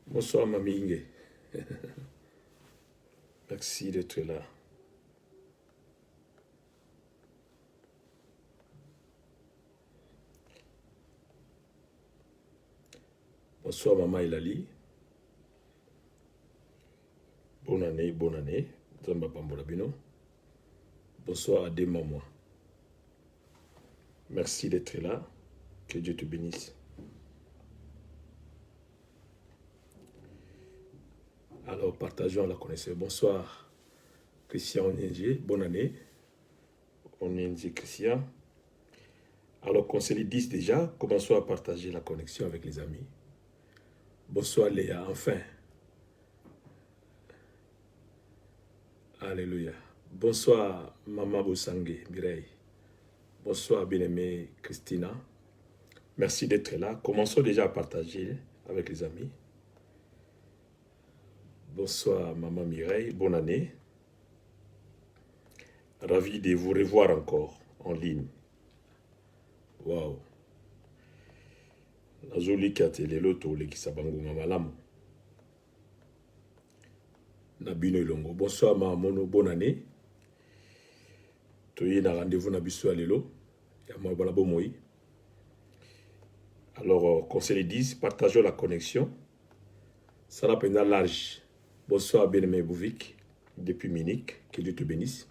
Bonsoir, Mamie Inge. Merci d'être là. Bonsoir, Maman Elali. Bonne année, bonne année. Zamba Pambolabino. Bonsoir, Ademamwa. Merci d'être là. Que Dieu te bénisse. Alors, partageons la connaissance. Bonsoir, Christian Onyenge. Bonne année. Onyenge Christian. Alors, conseiller 10 déjà. Commençons à partager la connexion avec les amis. Bonsoir, Léa. Enfin. Alléluia. Bonsoir, Maman Bosangue, Mireille. Bonsoir, bien-aimée Christina. Merci d'être là. Commençons déjà à partager avec les amis. Bonsoir, Maman Mireille. Bonne année. Ravi de vous revoir encore en ligne. Waouh. Nazoli katelelo to le kisabango mamalamu. Nabino Ilongo. Bonsoir, Mamono. Bonne année. Toye na rendez-vous na biso alelo. Yama balabo moi. Alors, conseil 10, partageons la connexion. Ça la peine large. Bonsoir, bien-aimé Bouvik, depuis Munich. Que Dieu te bénisse.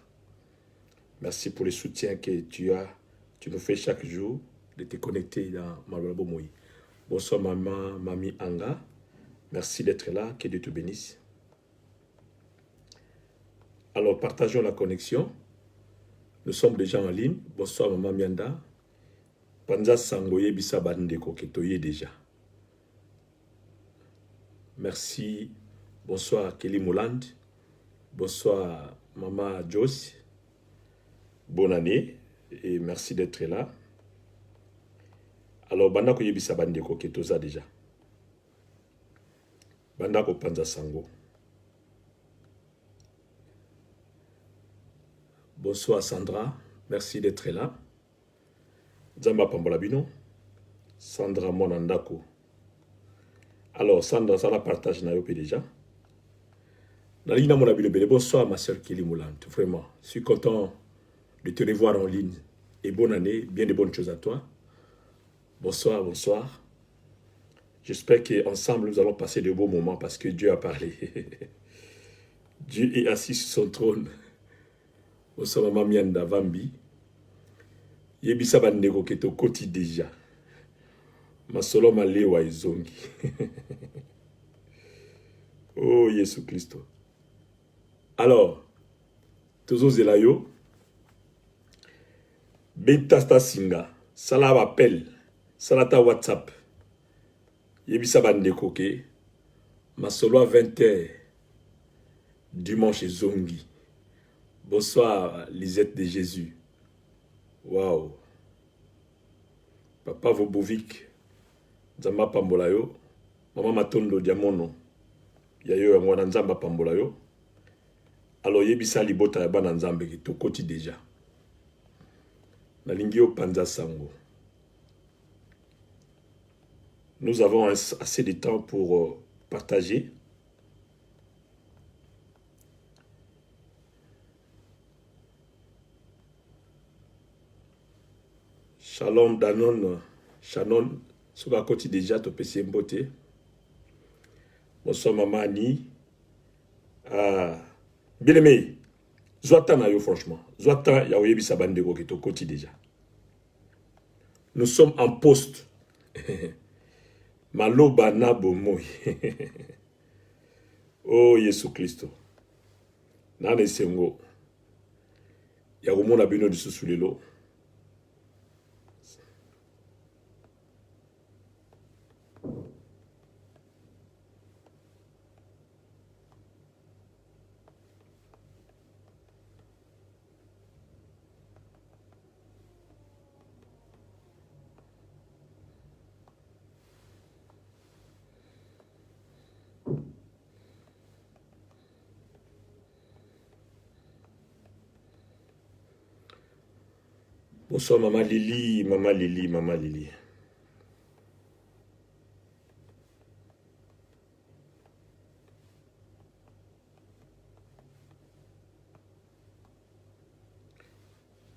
Merci pour le soutien que tu nous fais chaque jour de te connecter dans Malabo Moui. Bonsoir, maman, mamie Anga. Merci d'être là. Que Dieu te bénisse. Alors, partageons la connexion. Nous sommes déjà en ligne. Bonsoir, maman Mianda. Panza Sangoye Bissabandeko, Ketoye déjà. Merci. Bonsoir, Kelly Moland. Bonsoir, maman Joyce. Bonne année et merci d'être là. Alors, Bandako Yebissabandeko, Ketoza déjà. Bandako Panza Sango. Bonsoir, Sandra. Merci d'être là. Zamba Pambolabino. Sandra Monandako. Alors, Sandra, ça la partage na yope déjà. Nalina Monabino Bele. Bonsoir, ma soeur Kelly Moulant. Vraiment, je suis content de te revoir en ligne. Et bonne année, bien de bonnes choses à toi. Bonsoir, bonsoir. J'espère qu'ensemble, nous allons passer de beaux moments parce que Dieu a parlé. Dieu est assis sur son trône. Bonsoir, maman Mianda Vambi. Yebisa bandeko keto koti déjà. Masolo malewa izongi. Oh, Jésus Christ. Alors, Tozo Zelayo. Betasta Singa. Sala appel. Salata WhatsApp. Yebisa bandeko ke. Masolo à 20h. Dimanche zongi. Bonsoir, Lisette de Jésus. Waouh. Papa Vobovic. Nzamba Pambolayo. Maman Matondo Diamono. Yayo Yamwana Nzamba Pambolayo. Alors Yebisa Libota Yabana Nzambe qui tokoti déjà. Nalingio Panza Sango. Nous avons assez de temps pour partager. Shalom Danon, Shannon, Soba Koti déjà, to PC Mbote. Bonsoir Maman Annie. Bien aimé, Zoatan a yo franchement. Zoatan, ya oyebi sabandego ki to Koti déjà. Nous sommes en poste. Maloba nabo moi. Oh Yesu Christo. Nane sengo. Ya rumona bino di susulelo. Bonsoir Maman Lily, Maman Lily, Maman Lily.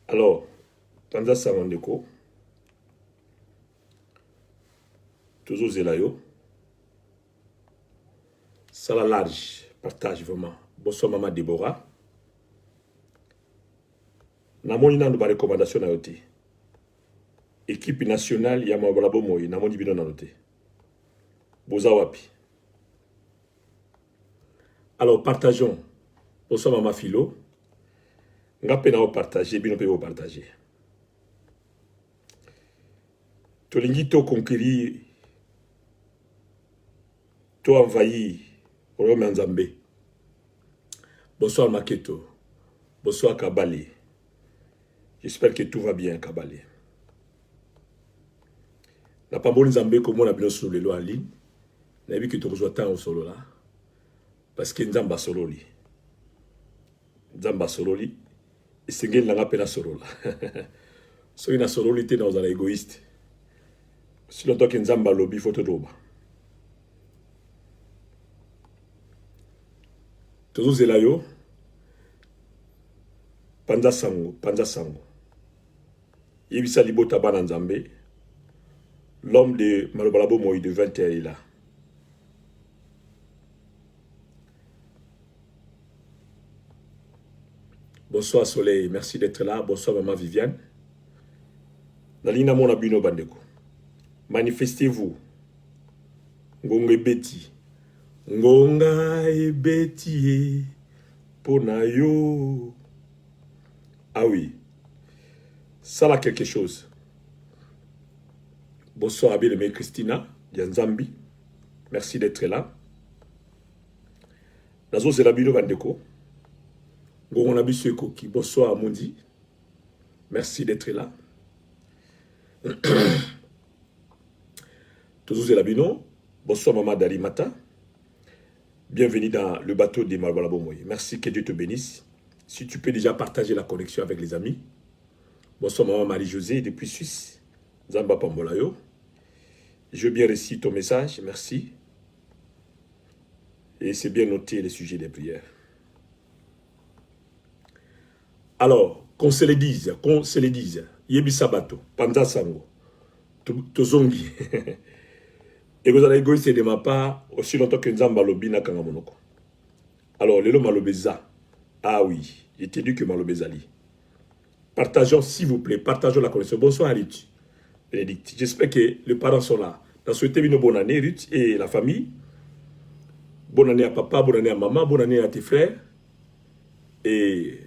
Alors, Panza Samandeko, toujours Zelayo, ça la large, partage vraiment. Bonsoir Maman Déborah. Namoni nando ba recommandation na yote. Équipe nationale ya mabalabo moyi namoni bino na noté. Boza wapi. Alors partageons. Bonsoir Maman Philo. Nga pena o partager bino pe o partager. Tolingi to conquérir to envahi Romain Nzambe. Bonsoir Maketo. Bonsoir Kabali. J'espère que tout va bien, Kabali. Na pas bon Nzambe comme on a bien sur le lois en ligne. Na vu que tu reçois tant au solo là. Parce que Nzamba solo li. Nzamba solo li. Et c'est ngel nga pena solo là. So ina solo li te dans un égoïste. Si longtemps que Nzamba lobby faut te doba. Toujours zelayo. Panza sango, Panza sango. Yebisa libota bana Nzambe. L'homme de Malobalabo Moïse de 20 ans est là. Bonsoir Soleil, merci d'être là. Bonsoir Maman Viviane. Nalina Mona Bino Bandeko. Manifestez-vous. Ngonga ebeti. Ngonga ebeti. Ponayo. Ah oui. Ça là quelque chose. Bonsoir à bien-aimée Christina, Dianzambi. Merci d'être là. Nazo Zelabino Bandeko. Gogonabisu Ekoki. Bonsoir Mundi. Merci d'être là. Toujours Zelabino. Bonsoir Maman Dalimata. Bienvenue dans le bateau des Malbalabomoy. Merci, que Dieu te bénisse. Si tu peux déjà partager la connexion avec les amis. Bonsoir Maman Marie-Josée depuis Suisse. Zamba Pambolayo. Je bien reçu ton message, merci. Et c'est bien noté les sujets des prières. Alors, qu'on se le dise, Yebi Sabato, Panza Sango, Tozongi. Et vous allez égoïste de ma part, aussi longtemps que Nzamba Lobi na Kangamonoko. Alors, Lelo Malobeza. Ah oui, j'ai dit que Malobezali. Partageons, s'il vous plaît, partageons la connexion. Bonsoir Ruth, Bénédicte. J'espère que les parents sont là. Dans souhaité une bonne année, Ruth et la famille. Bonne année à papa, bonne année à maman, bonne année à tes frères. Et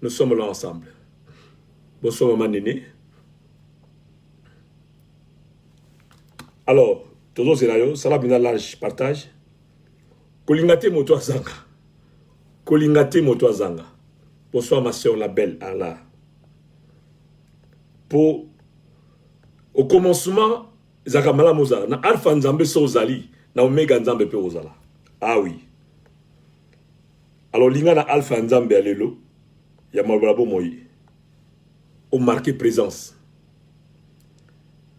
nous sommes là ensemble. Bonsoir maman Néné. Alors, toujours Zelayo, ça va bien large partage. Kolingate Moto Zanga. Kolingate Moto Zanga. Bonsoir ma soeur la belle Allah. Pour au commencement, Zakamala Moza, na Alpha Nzambe Sozali, na Omega Nzambe Pe Ozala. Ah oui. Alors, l'inga na Alpha Nzambe Alelo, ya Malbalabo Moyi. Au marqué présence.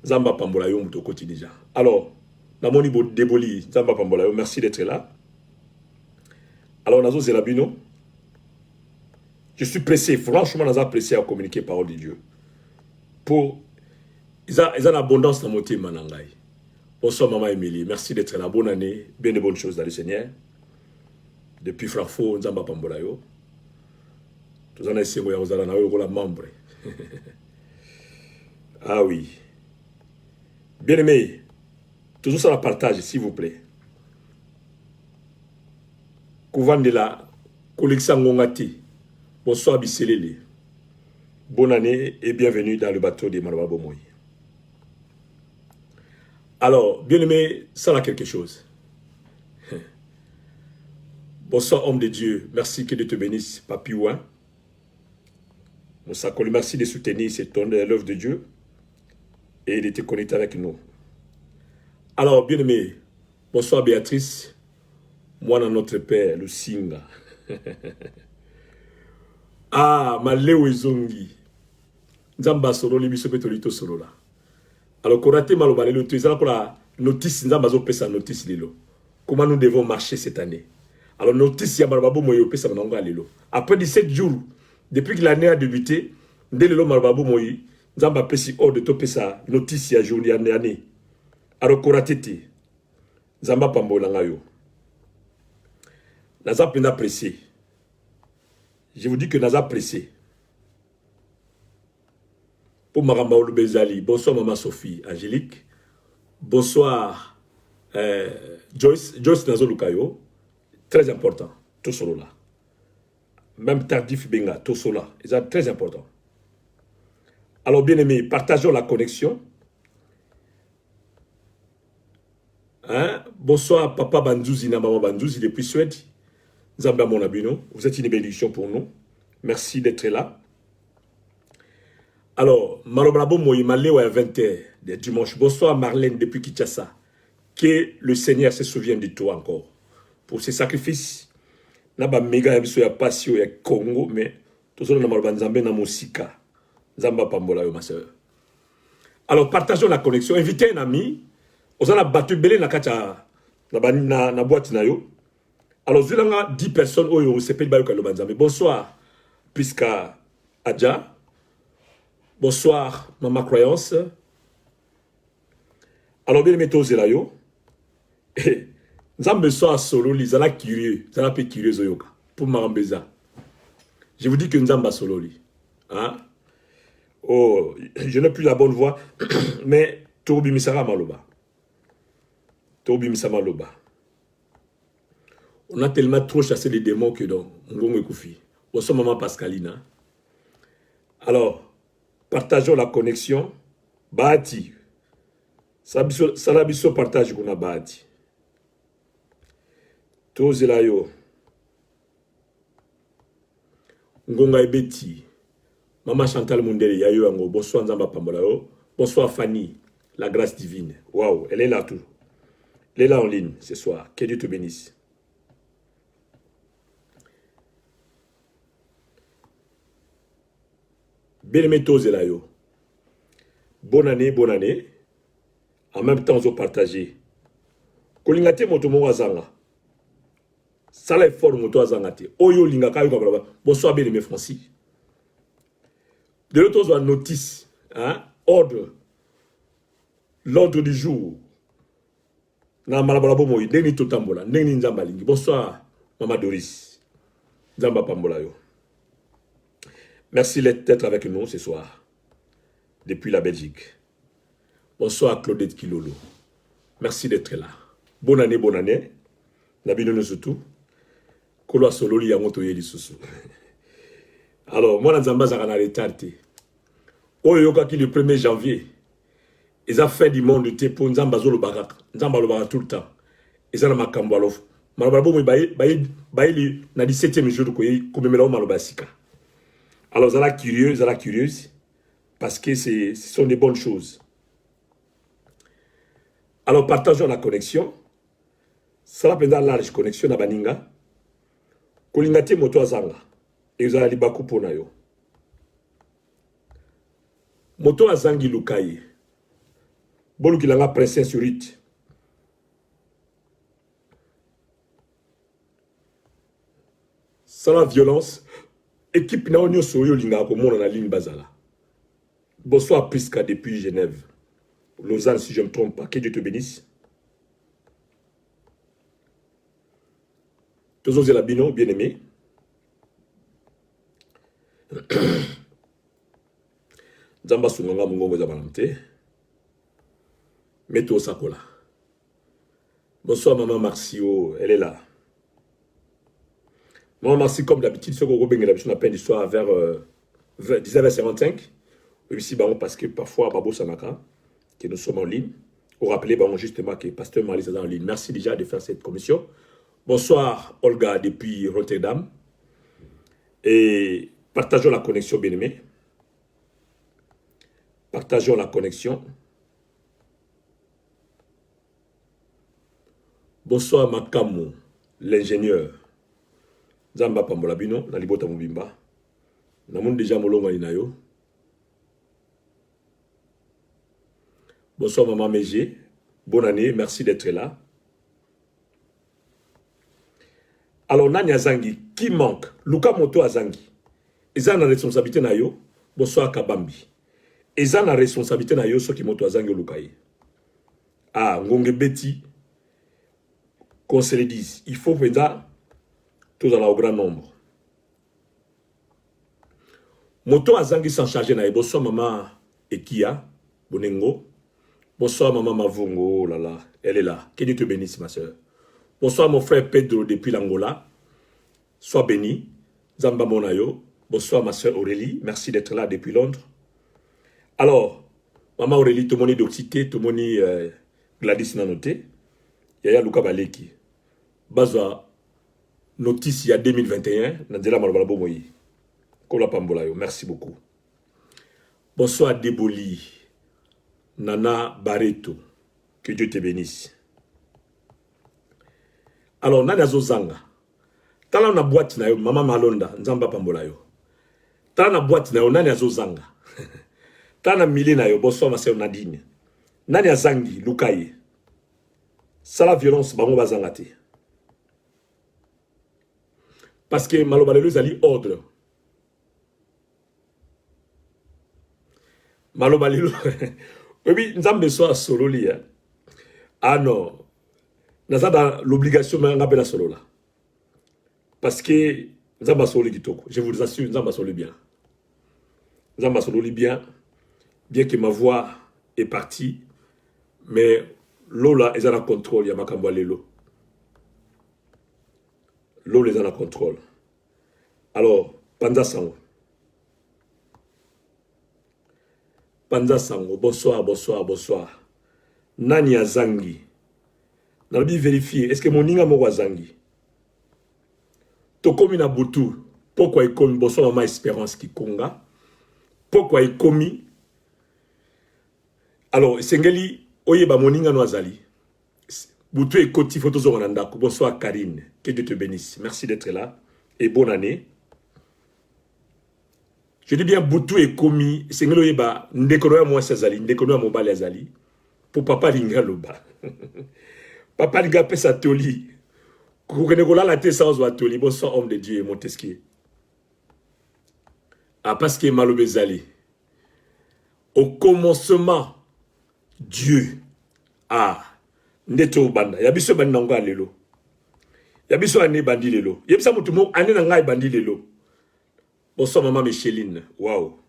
Zamba Pambolayo Mouto Koti déjà. Alors, Namoni Deboli, Zamba Pambolayo, merci d'être là. Alors, Nazo Zelabino, je suis pressé, franchement, Nazo pressé à communiquer parole de Dieu. Pour, ils ont une abondance dans mon team, Manangai. Bonsoir, Maman Émilie, merci d'être là. Bonne année, bien de bonnes choses dans le Seigneur. Depuis Francfort, Zamba Pambolayo. Tous en essayent, vous allez avoir membre. Ah oui. Bien aimé, toujours ça la partage, s'il vous plaît. Kouvan de la collection Ngongati. Bonsoir Bisselele. Bonne année et bienvenue dans le bateau de Malbalabo Moyi. Alors, bien aimé, ça là quelque chose. Bonsoir homme de Dieu. Merci que Dieu te bénisse, Papi Ouin. Merci de soutenir l'œuvre de Dieu et de te connecter avec nous. Alors, bien aimé, bonsoir Béatrice. Moi, dans notre père, le Singa. Ah, ma Léo Zongi. Nzamba solo, li biso petolito solo là. Alors, Korate Malobale, le trésor pour la notice, Nzamba zo pesa notice lilo. Comment nous devons marcher cette année? Alors, notice, ya Malobabo Moyo pesa mananga lilo. Après 17 jours, depuis que l'année a débuté, Ndelelo Malbabu Moyi, Nzamba Pesi Ode Topesa, notice ya journée année. Arokoratete, Nzamba Pambolangayo. Naza Pena pressé. Je vous dis que Naza pressé. Pour Maramba Bezali, bonsoir Maman Sophie, Angélique. Bonsoir Joyce Nazo Lukayo. Très important, tout solo là. Même Tardif Benga, tout solo là. C'est très important. Alors bien aimé, partageons la connexion. Hein? Bonsoir Papa Bandouzi, Maman Bandouzi depuis Suède. Zamba Monabino, vous êtes une bénédiction pour nous. Merci d'être là. Alors, Marobrabo Moïmalé à 20h de dimanche. Bonsoir Marlène depuis Kinshasa. Que le Seigneur se souvienne de toi encore. Pour ces sacrifices. Naba méga ebiso ya passion ya Congo, mais tout ça, on a Nzambe na Mosika. Nzamba Pambola, ma soeur. Alors, partageons la connexion. Invitez un ami. On a battu belé na kacha na boîte na yo. Alors, il y a 10 personnes qui se payent le Nzambe. Bonsoir, Priska Adja. Bonsoir, Maman Croyance. Alors, bien mettez aux yo. Nzambe soit solo, ils sont curieux. Ils sont peu curieux pour Marambeza. Je vous dis que Nzamba solo. Hein? Oh, je n'ai plus la bonne voix. Mais, Tobi Misara Maloba. Tobi Misara Maloba. On a tellement trop chassé les démons que donc, on va Koufi. Bonsoir Maman Pascaline. Alors, partageons la connexion. Bahati. Salabiso partage qu'on a Bahati. Tozelayo. Ngonga Ebeti. Maman Chantal Mundele Yayo Ango. Bonsoir Nzamba Pambolayo. Bonsoir Fanny. La grâce divine. Waouh, elle est là tout. Elle est là en ligne ce soir. Que Dieu te bénisse. Bien-aimé Tozelayo. Bonne année, bonne année. En même temps, on va partager. Kolingate motomo wazanga. Sala effort moto wazangate. Oyo lingaka yuka brava. Bonsoir bien-aimé Francis. De l'autre, on a notice. Hein? Ordre. L'ordre du jour. Na malabalabo moyi. Neni totambola. Neni nzamba lingi. Bonsoir, Maman Doris. Nzamba pambola yo. Merci d'être avec nous ce soir, depuis la Belgique. Bonsoir Claudette Kilolo. Merci d'être là. Bonne année, bonne année. Nabino surtout. Kolo sololi ya moto yeli susu. Alors, moi, Nzamba Zarana retardé. Oyoka qui le 1er janvier. Ils ont fait du monde de pour Nzamba Zolo Barak. Nzamba lo Barak tout le temps. Ils ont makambo alof. Malababo mo baili na 17e jour ko komemela malobasika. Alors, vous êtes curieuse, parce que ce sont des bonnes choses. Alors, partageons la connexion. Ça va prendre large connexion à Baninga. Kolingate moto azanga. Et vous allez libaku ponayo. Moto azangi lukaye. Bolu kilanga princesse Surit. Sans la violence. Équipe na onyo soyo linga ko mona na ligne bazala. Bonsoir Priska depuis Genève. Lausanne si je ne me trompe pas. Que Dieu te bénisse. Tozo Zelabino, bien aimé. Zamba Sungonga Mungongo Zabalamte. Meto Sakola. Bonsoir Maman Marcio, elle est là. Maman Marcio, comme d'habitude, ce qu'on a peine d'histoire vers 19h55. Ici, parce que parfois, Babo Sanaka, que nous sommes en ligne. Vous rappelez justement que Pasteur Marley est en ligne. Merci déjà de faire cette commission. Bonsoir Olga depuis Rotterdam. Et partageons la connexion, bien-aimés. Partageons la connexion. Bonsoir Makamu, l'ingénieur. Zamba Pambolabino, Nalibota Mubimba. Namoun déjà Molonga Inayo. Bonsoir Maman Mégé. Bonne année, merci d'être là. Alors, Nani Azangi, qui manque? Luka Moto Azangi. Ils ont la responsabilité na yo. bonsoir Kabambi. Et ça la responsabilité na yo so ki moto azangi lukai. Ah, ngonge beti, qu'on se le dise, il faut venir tous au grand nombre. Moto azangi sans charger na bonsoir maman Ekia, Bonengo. Bonsoir maman Mavungo, oh là là, elle est là. Que Dieu te bénisse ma soeur. Bonsoir mon frère Pedro depuis l'Angola. Sois béni. Zamba Monayo. Bonsoir ma soeur Aurélie. Merci d'être là depuis Londres. Alors, maman Aurélie, tout le monde d'Occité, tout le monde Gladys Nanoté. Yaya Luka Baleki. Bazwa notice il y a 2021. Nandela Malabalabo Moyi. Kola Pambolayo. Merci beaucoup. Bonsoir Deboli. Nana Barreto. Que Dieu te bénisse. Alors, Nana Zozanga. Tala na boîte na yo, Mama Malonda, Nzamba Pambolayo. Tala na boîte na yo, Nana Zozanga. Tala na mili na yo, bonsoir ma sœur Nadine. Nana Zangi, Lukaye. Ça la violence, bango bazangate. Parce que Malobalelo zali ordre. Malobalelo. Oui, Nzambe soit solo li. Ah non. Naza dans l'obligation de faire la solo là. Parce que Nzamba solo kitoko. Je vous assure, Nzamba solo bien. Nzamba solo bien. Bien que ma voix est partie. Mais Lola est en contrôle. Il y a Makambo Lelo. Lola est en contrôle. Alors, Panza Sango. Panza Sango. Bonsoir, bonsoir, bonsoir. Nani Azangi. Nalbi vérifier. Est-ce que mon ninga mo Azangi? Tokomi na butu. Pourquoi il komi? Bonsoir, maman Espérance qui konga. Pourquoi il komi? Alors, Sengeli. Oyeba moninga no azali. Boutou et Koti photo zonandako. Bonsoir Karine. Que Dieu te bénisse. Merci d'être là. Et bonne année. Je dis bien Boutou et Komi. Sengelo oyeba. Ndekono ya mwasi azali. Ndekono ya mobali azali. Pour papa linga loba. Papa linga pesa toli. Koukene kola la te sans toli. Bonsoir homme de Dieu et Montesquieu. Ah parce que malobe zali. Au commencement. Dieu a ndeto banda yabiso banda ngo alelo yabiso ane bandi lelo yebisa mutu mo ane na ngai bandi lelo bonsoir maman Micheline wow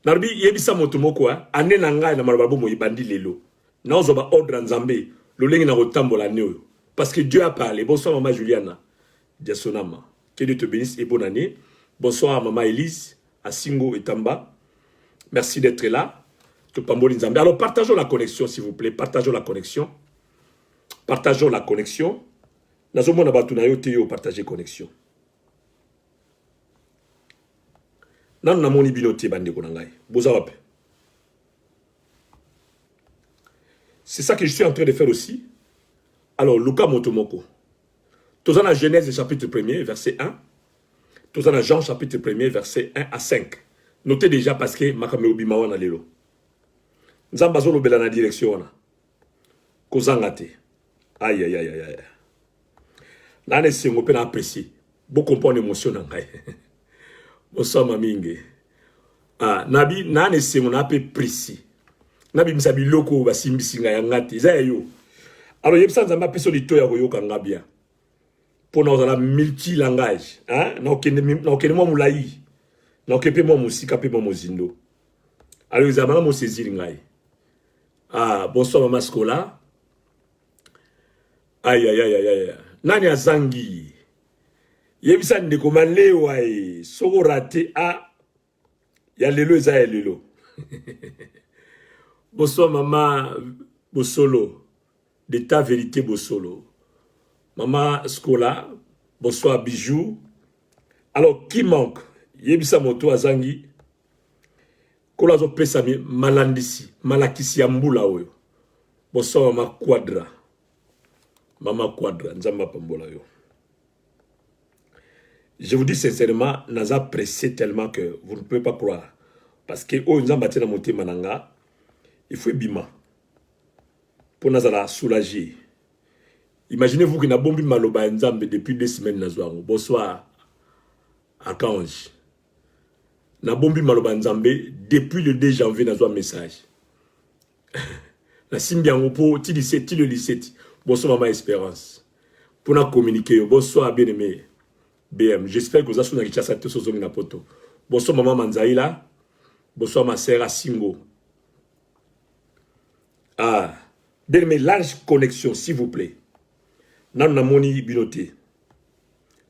narbi yebisa mutu mo kwa ane na ngai na malababo mo bandi lelo na ozo ba ordre nzambe lolengi na kotambola neo parce que Dieu a parlé. Bonsoir maman Juliana Diasonama, que Dieu te bénisse et bonne année. Bonsoir maman Elise Asingo et Tamba, merci d'être là. Alors partageons la connexion s'il vous plaît, partageons la connexion. Partageons la connexion. Nazomona batunayo teyo partager connexion. Nan na moni binote bande konangai. Bozawape. C'est ça que je suis en train de faire aussi. Alors Luka Motomoko. Tozana Genèse chapitre 1er verset 1. Tozana Jean chapitre 1er verset 1 à 5. Notez déjà parce que makame obimawa na lelo. Nzamba zolo bela na direction wana. Kozangate. Aïe aïe aïe aïe. Nane sengo pe na apprécier. Bo comprendre émotion na ngai. Bonsoir maminge. Ah, nabi nane sengo na pe précis. Nabi misabi loko basimbisi ngai ngati. Za yo. Alors yebisa nzamba peso lito ya koyoka ngabia. Pour nous la multi langage, hein? Na okene mo mulai. Na okepe mo musika pe mo mozindo. Alors ils amana mo saisir ngai. Ah, bonsoir maman Scola. Aïe, aïe, aïe, aïe, aïe. Nani azangi. Yebisa ndeko malewa e. Soko rate a. Ya lelo eza ya lelo. Bonsoir maman Bosolo. De ta vérité Bosolo. Maman Scola. Bonsoir Bijou. Alors, qui manque? Yebisa moto azangi. Kola zo pesa mi malandisi, malakisi ya mbula oyo. Bonsoir mama Quadra. Mama Quadra, nzamba pambola yo. Je vous dis sincèrement, naza pressé tellement que vous ne pouvez pas croire. Parce que oh nzamba tena monte mananga, il faut bima. Pour nazala soulager. Imaginez-vous que na bombi maloba nzambe depuis 2 semaines nazwango. Bonsoir Archange. Na bombi maloba nzambe depuis le 2 janvier na zo message. Na simbi yango po ti le 17. Bonsoir maman Espérance. Pour na communiquer. Bonsoir bien-aimé. BM. J'espère que vous avez son richesse tout sur na poto. Bonsoir maman Manzaïla. Bonsoir ma sœur Asingo. Ah, bien-aimé, large connexion s'il vous plaît. Nan na moni binoté.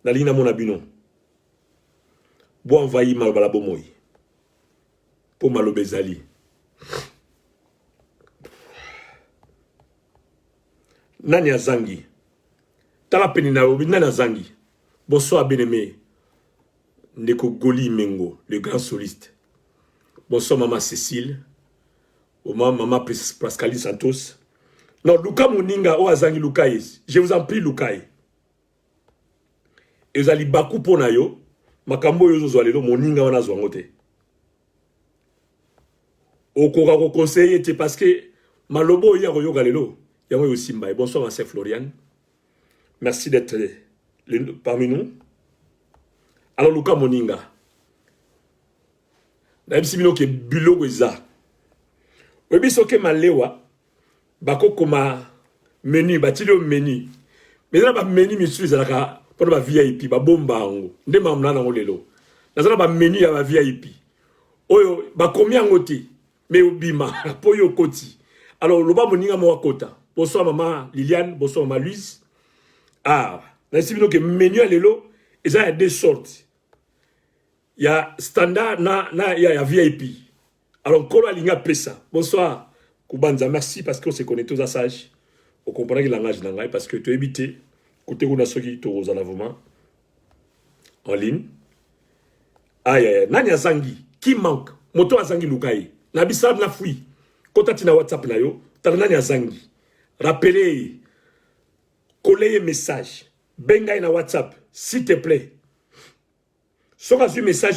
Na lina mona bino. Bo envahi malobala bomoy. Po malobezali. Nani azangi. Tala penina obi nani azangi. Bonsoir bien-aimé. Ndeko Goli Mengo, le grand soliste. Bonsoir maman Cécile. Maman Pascaline Santos. Non, Luka Moninga o azangi Lukaï. Je vous en prie Lukaï. Et vous allez baku pona yo. Makambo yo zo alelo Moninga wana zo ngote. Okoka ko conseiller te parce que malobo ya yo galelo. Yango yo simba. Bonsoir ma sœur Floriane. Merci d'être parmi nous. Alors Luka Moninga. Na simino ke biloko eza. Obi soke malewa bako koma menu batilo menu. Mais là ba menu monsieur ezalaka pour ba VIP ba bomba ngo. Nde mamna na ngolelo. Nazala ba menu ya ba VIP. Oyo ba komi ngote mais obima po yo koti. Alors loba Moninga mo kota. Bonsoir maman Liliane, bonsoir maman Louise. Ah, na simino ke menu ya lelo eza ya deux sortes. Il y a standard il y a VIP. Alors, Kolo Alinga Pesa. Bonsoir, Koubanza. Merci parce qu'on s'est connecté aux sages. On comprend que langage n'angaï parce que tu as évité. Côté où on a ceux qui t'ont en ligne. Aïe, aïe, Nani Azangi. Qui manque? Moto Azangi Lukaï. Nabissa na fui. Kota tina WhatsApp na yo. T'as Nani Azangi. Rappelez. Collez message. Benga na WhatsApp. S'il te plaît. Si on a un message,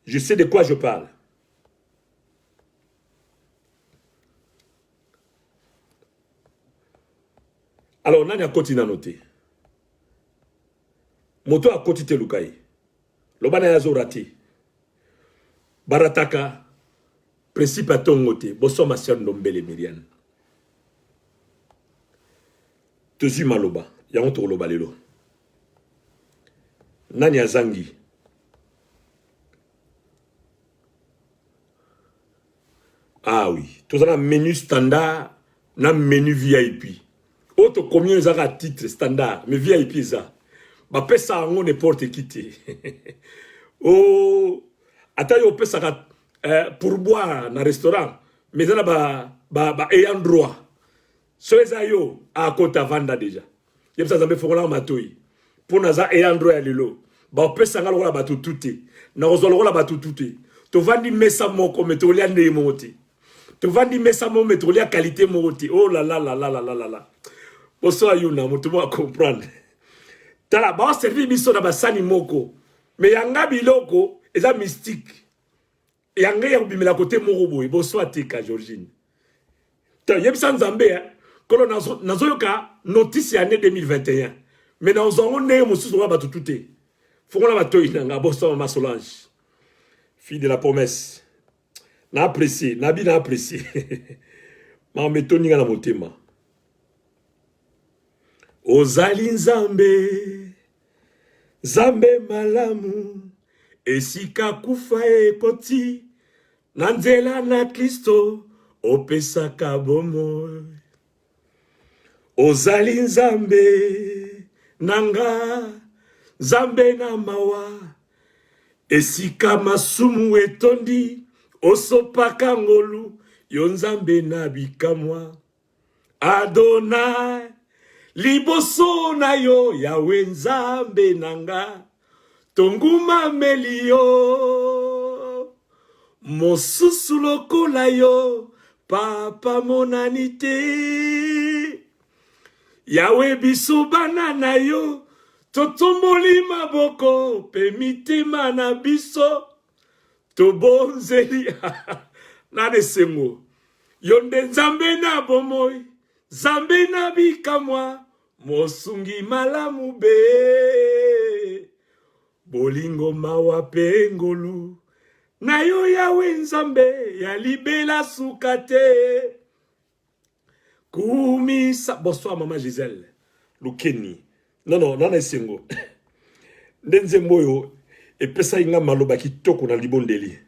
je sais de quoi je parle. Alors, on a continué à noter. Moto a continué à Lukaï. Lobana yazo raté. Barataka. Principe à ton côté. Bosso ma sœur Ndombele Myriane. Tozu maloba. Yango to loba lelo. Nani azangi. Ah oui. Tout ça menu standard, na menu VIP. Autre combien ils ont titre standard, mais VIP ça. Ba pesa ngo n'importe qui te. Oh, ata yo pesa pour boire na restaurant, mais ça ba ayant droit. So yo a kota vanda déjà. Yem sa zambe fokola matoi. Pour naza ayant droit lelo. Ba pesa ngalo la batu tuté. Na ozolo la batu tuté. To vandi mesa moko metolia ndé moti. To vandi mesa mo metolia qualité moti. Oh là là là là là là là. Bonsoir Yuna, mutumo a comprendre. Tala ba servi biso na basani moko. Mais yanga biloko eza mystique. Yanga ya bimela côté moko boy. Bonsoir Tika Georgine. Ta yem san zambe hein. Kolo nazo yoka notice année 2021. Mais na ozongo ne mususu wa batu tuté. Fongola batoi nanga bonsoir ma Solange. Fille de la promesse. Na apprécié, nabi na apprécié. Ma metoni nga na motema. Ozali nzambe, zambe malamu, esika kufa ekoti, nanzela na Kristo, opesaka bomo. Ozali nzambe, nanga, zambe na mawa, esika masumu etondi, osopaka ngolu, yo nzambe na bikamwa. Adonai, liboso na yo yawe nzambe nanga tonguma melio mosusu lokola yo papa monanite yawe biso bana na yo totomboli maboko pe mitema na biso tobonzeli na desengo yonde nzambe na bomoi Zambe na bikamwa, mosungi malamu be, bolingo mawa pe ngolu, na yo yawe nzambe, ya libela sukate. Kumisa, bonsoir maman Gisèle, Lukeni. Non, non esengo. Ndenze moyo, et pesa inga maloba ki toko na libondeli.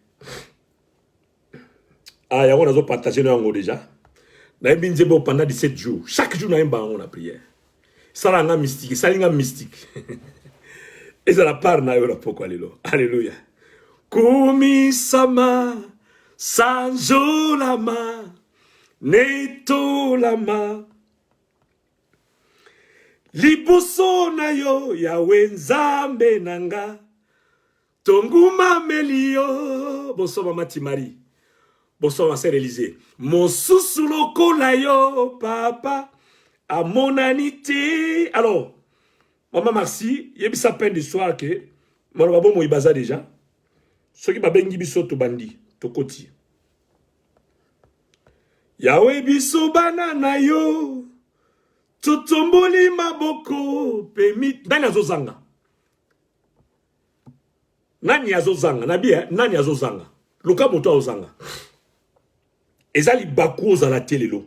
Ah, ya on a zo partagé nous déjà. Na yebinze bo pendant 17 jours. Chaque jour na yemba on a prière. Ça la nga mystique, ça linga mystique. Et ça la part na yo la poko alelo. Alléluia. Kumi sama sanjolama netolama liboso na yo yawe nzambe nanga tonguma melio. Bonsoir maman Timari. Bonsoir ma sœur Élisée. Mon sous lokola yo papa à mon anité. Alors maman Marcy, yebisa peine du soir que mon babo mo ibaza déjà. Ce qui m'a bengi biso to bandi to koti. Yawe biso banana yo totomboli maboko pemit. Nani azozanga? Nani azozanga? Nabia nani azozanga? Luka moto azozanga. Ezali baku ozala telelo.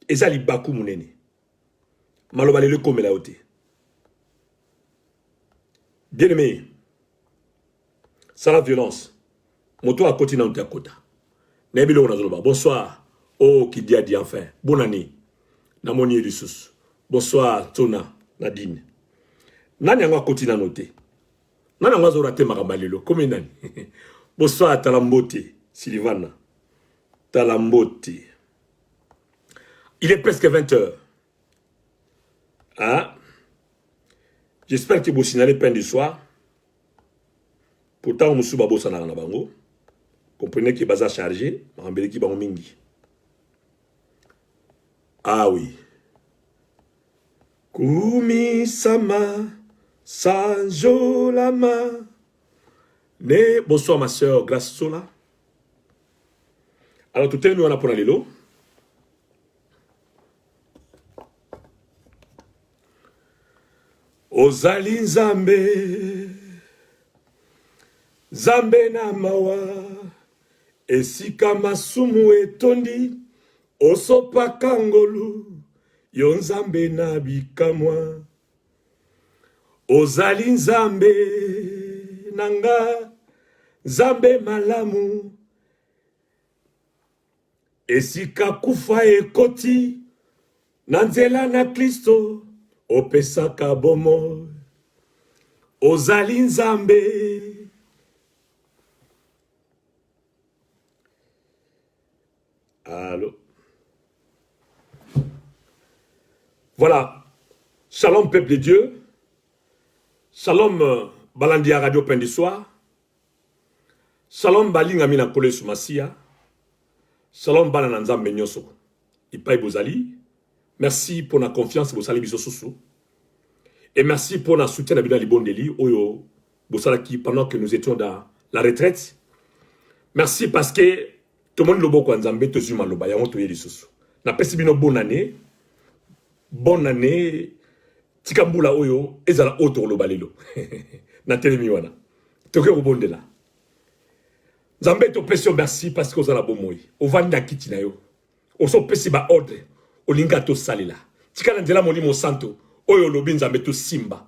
Ezali baku munene. Maloba lelo komela ote. Bien aimé. C'est la violence. Moto a côté dans ta kota. Nebilo nazoloba. Bonsoir. Oh qui dit enfin. Bonne année. Namoni Elissus. Bonsoir Tona Nadine. Nani anga côté na noté. Nani anga zorate makambalelo. Comme nani. Bonsoir Talambote Sylvana. Talambote. Il est presque 20h. Hein? J'espère que vous signalez peine du soir. Pourtant, on m'a souba bossa na bango. Comprenez que baza chargé, marambele ki bango mingi. Ah oui. Kumi sama sanjolama. Ne bonsoir ma soeur Grace Sola. Alors tout est nous on a pour aller là. Ozali nzambe Zambe na mawa esika masumu etondi osopa kangolu yo nzambe na bikamwa ozali nzambe nanga nzambe malamu esika kufa ekoti na nzela na Kristo opesaka bomo ozali nzambe. Allô. Voilà. Shalom peuple de Dieu. Shalom Balandia Radio Pain du Soir. Shalom Balinga Mina Kole Sumasia. Shalom Banananza Menyoso. Ipai Bozali. Merci pour la confiance Bosali Bisosusu. Et merci pour le soutien d'Abina Libondeli. Oyo Bosalaki pendant que nous étions dans la retraite. Merci parce que tout le monde lobo kwa nzambe to zuma loba ya moto yeli susu. Na pesi bino bonne année. Bonne année. Tikambula oyo ezala auto loba lelo. Na telemi wana. Toke obondela. Nzambe to pesi merci parce que ozala bomoi. Ovanda kiti na yo. Oso pesi ba ordre. Olinga to salila. Tika na nzela molimo santo. Oyo lobi nzambe to simba.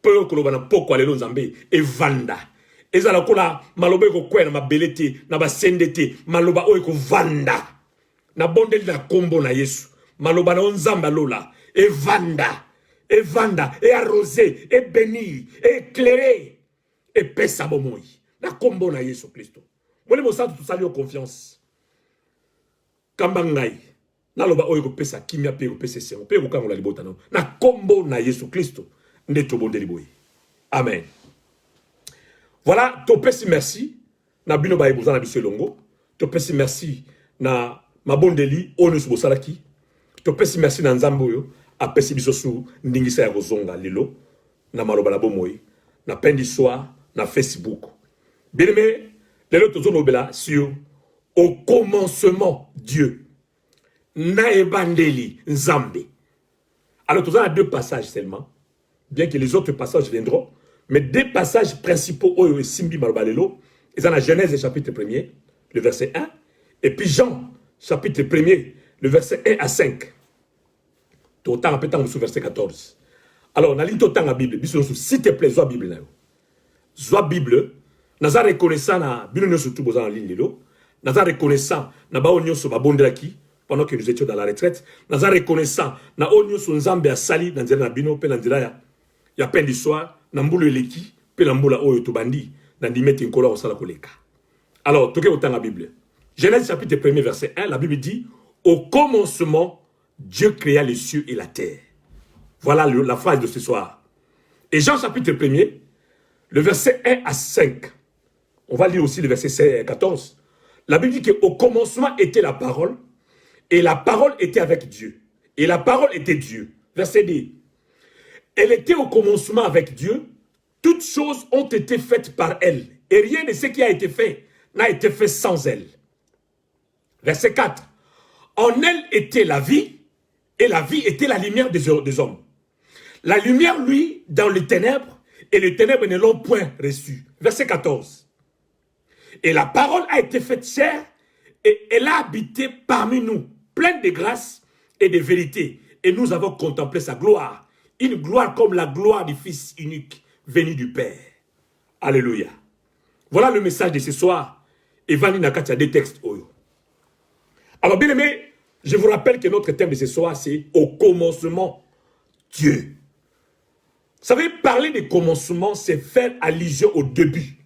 Poyo koloba na poko alelo nzambe evanda. Ezala kola maloba ko kwena mabelete na basendete maloba oyo ko vanda na bondeli na kombo na Yesu maloba na nzamba lola e vanda e arrosé e béni e éclairé e pesa bomoi na kombo na Yesu Kristo mole mosantu tusali confiance kamba ngai na loba oyo ko pesa kimia pe ko pesa sengo pe ko kangola libota na kombo na Yesu Kristo ndeto bondeli boy amen. Voilà, topesi merci na bino ba ebuzana biso longo. Topesi merci na mabondeli onus bosalaki. Topesi merci na nzambe oyo apesi biso su ndingisa ya kozonga lelo na maloba na bomoi na Pain du Soir na Facebook. Bien aimé, lelo tozolobela sur au commencement Dieu. Na ebandeli nzambe. Alors, tout ça a deux passages seulement, bien que les autres passages viendront, mais deux passages principaux, Oyo et Simbi Marbalelo, ils ont la Genèse chapitre 1er, le verset 1, et puis Jean, chapitre 1er, le verset 1 à 5. Tout temps, peut-être sous verset 14. Alors, on a lu tout le temps la Bible, s'il te plaît, zoa Bible. Zoa Bible, naza reconnaissant na Bible surtout besoin en ligne lilo, naza reconnaissant na ba onyo so ba bondraki pendant que nous étions dans la retraite, naza reconnaissant na onyo so nzambe a sali na nzela na bino pe na nzela ya peine d'histoire, na mbulu eleki pe na mbula oyo to bandi na ndimeti nkola osala koleka. Alors, toke autant la Bible. Genèse chapitre 1er verset 1, la Bible dit au commencement Dieu créa les cieux et la terre. Voilà la phrase de ce soir. Et Jean chapitre 1er, le verset 1 à 5. On va lire aussi le verset 14. La Bible dit qu'au commencement était la parole, et la parole était avec Dieu. Et la parole était Dieu. Verset 2. Elle était au commencement avec Dieu. Toutes choses ont été faites par elle. Et rien de ce qui a été fait n'a été fait sans elle. Verset 4. En elle était la vie, et la vie était la lumière des hommes. La lumière, lui, dans les ténèbres, et les ténèbres ne l'ont point reçue. Verset 14. Et la parole a été faite chair, et elle a habité parmi nous, pleine de grâce et de vérité. Et nous avons contemplé sa gloire, une gloire comme la gloire du Fils unique, venu du Père. Alléluia. Voilà le message de ce soir. Et Vani Nakatia des textes. Alors, bien aimé, je vous rappelle que notre thème de ce soir, c'est au commencement, Dieu. Vous savez, parler de commencement, c'est faire allusion au début,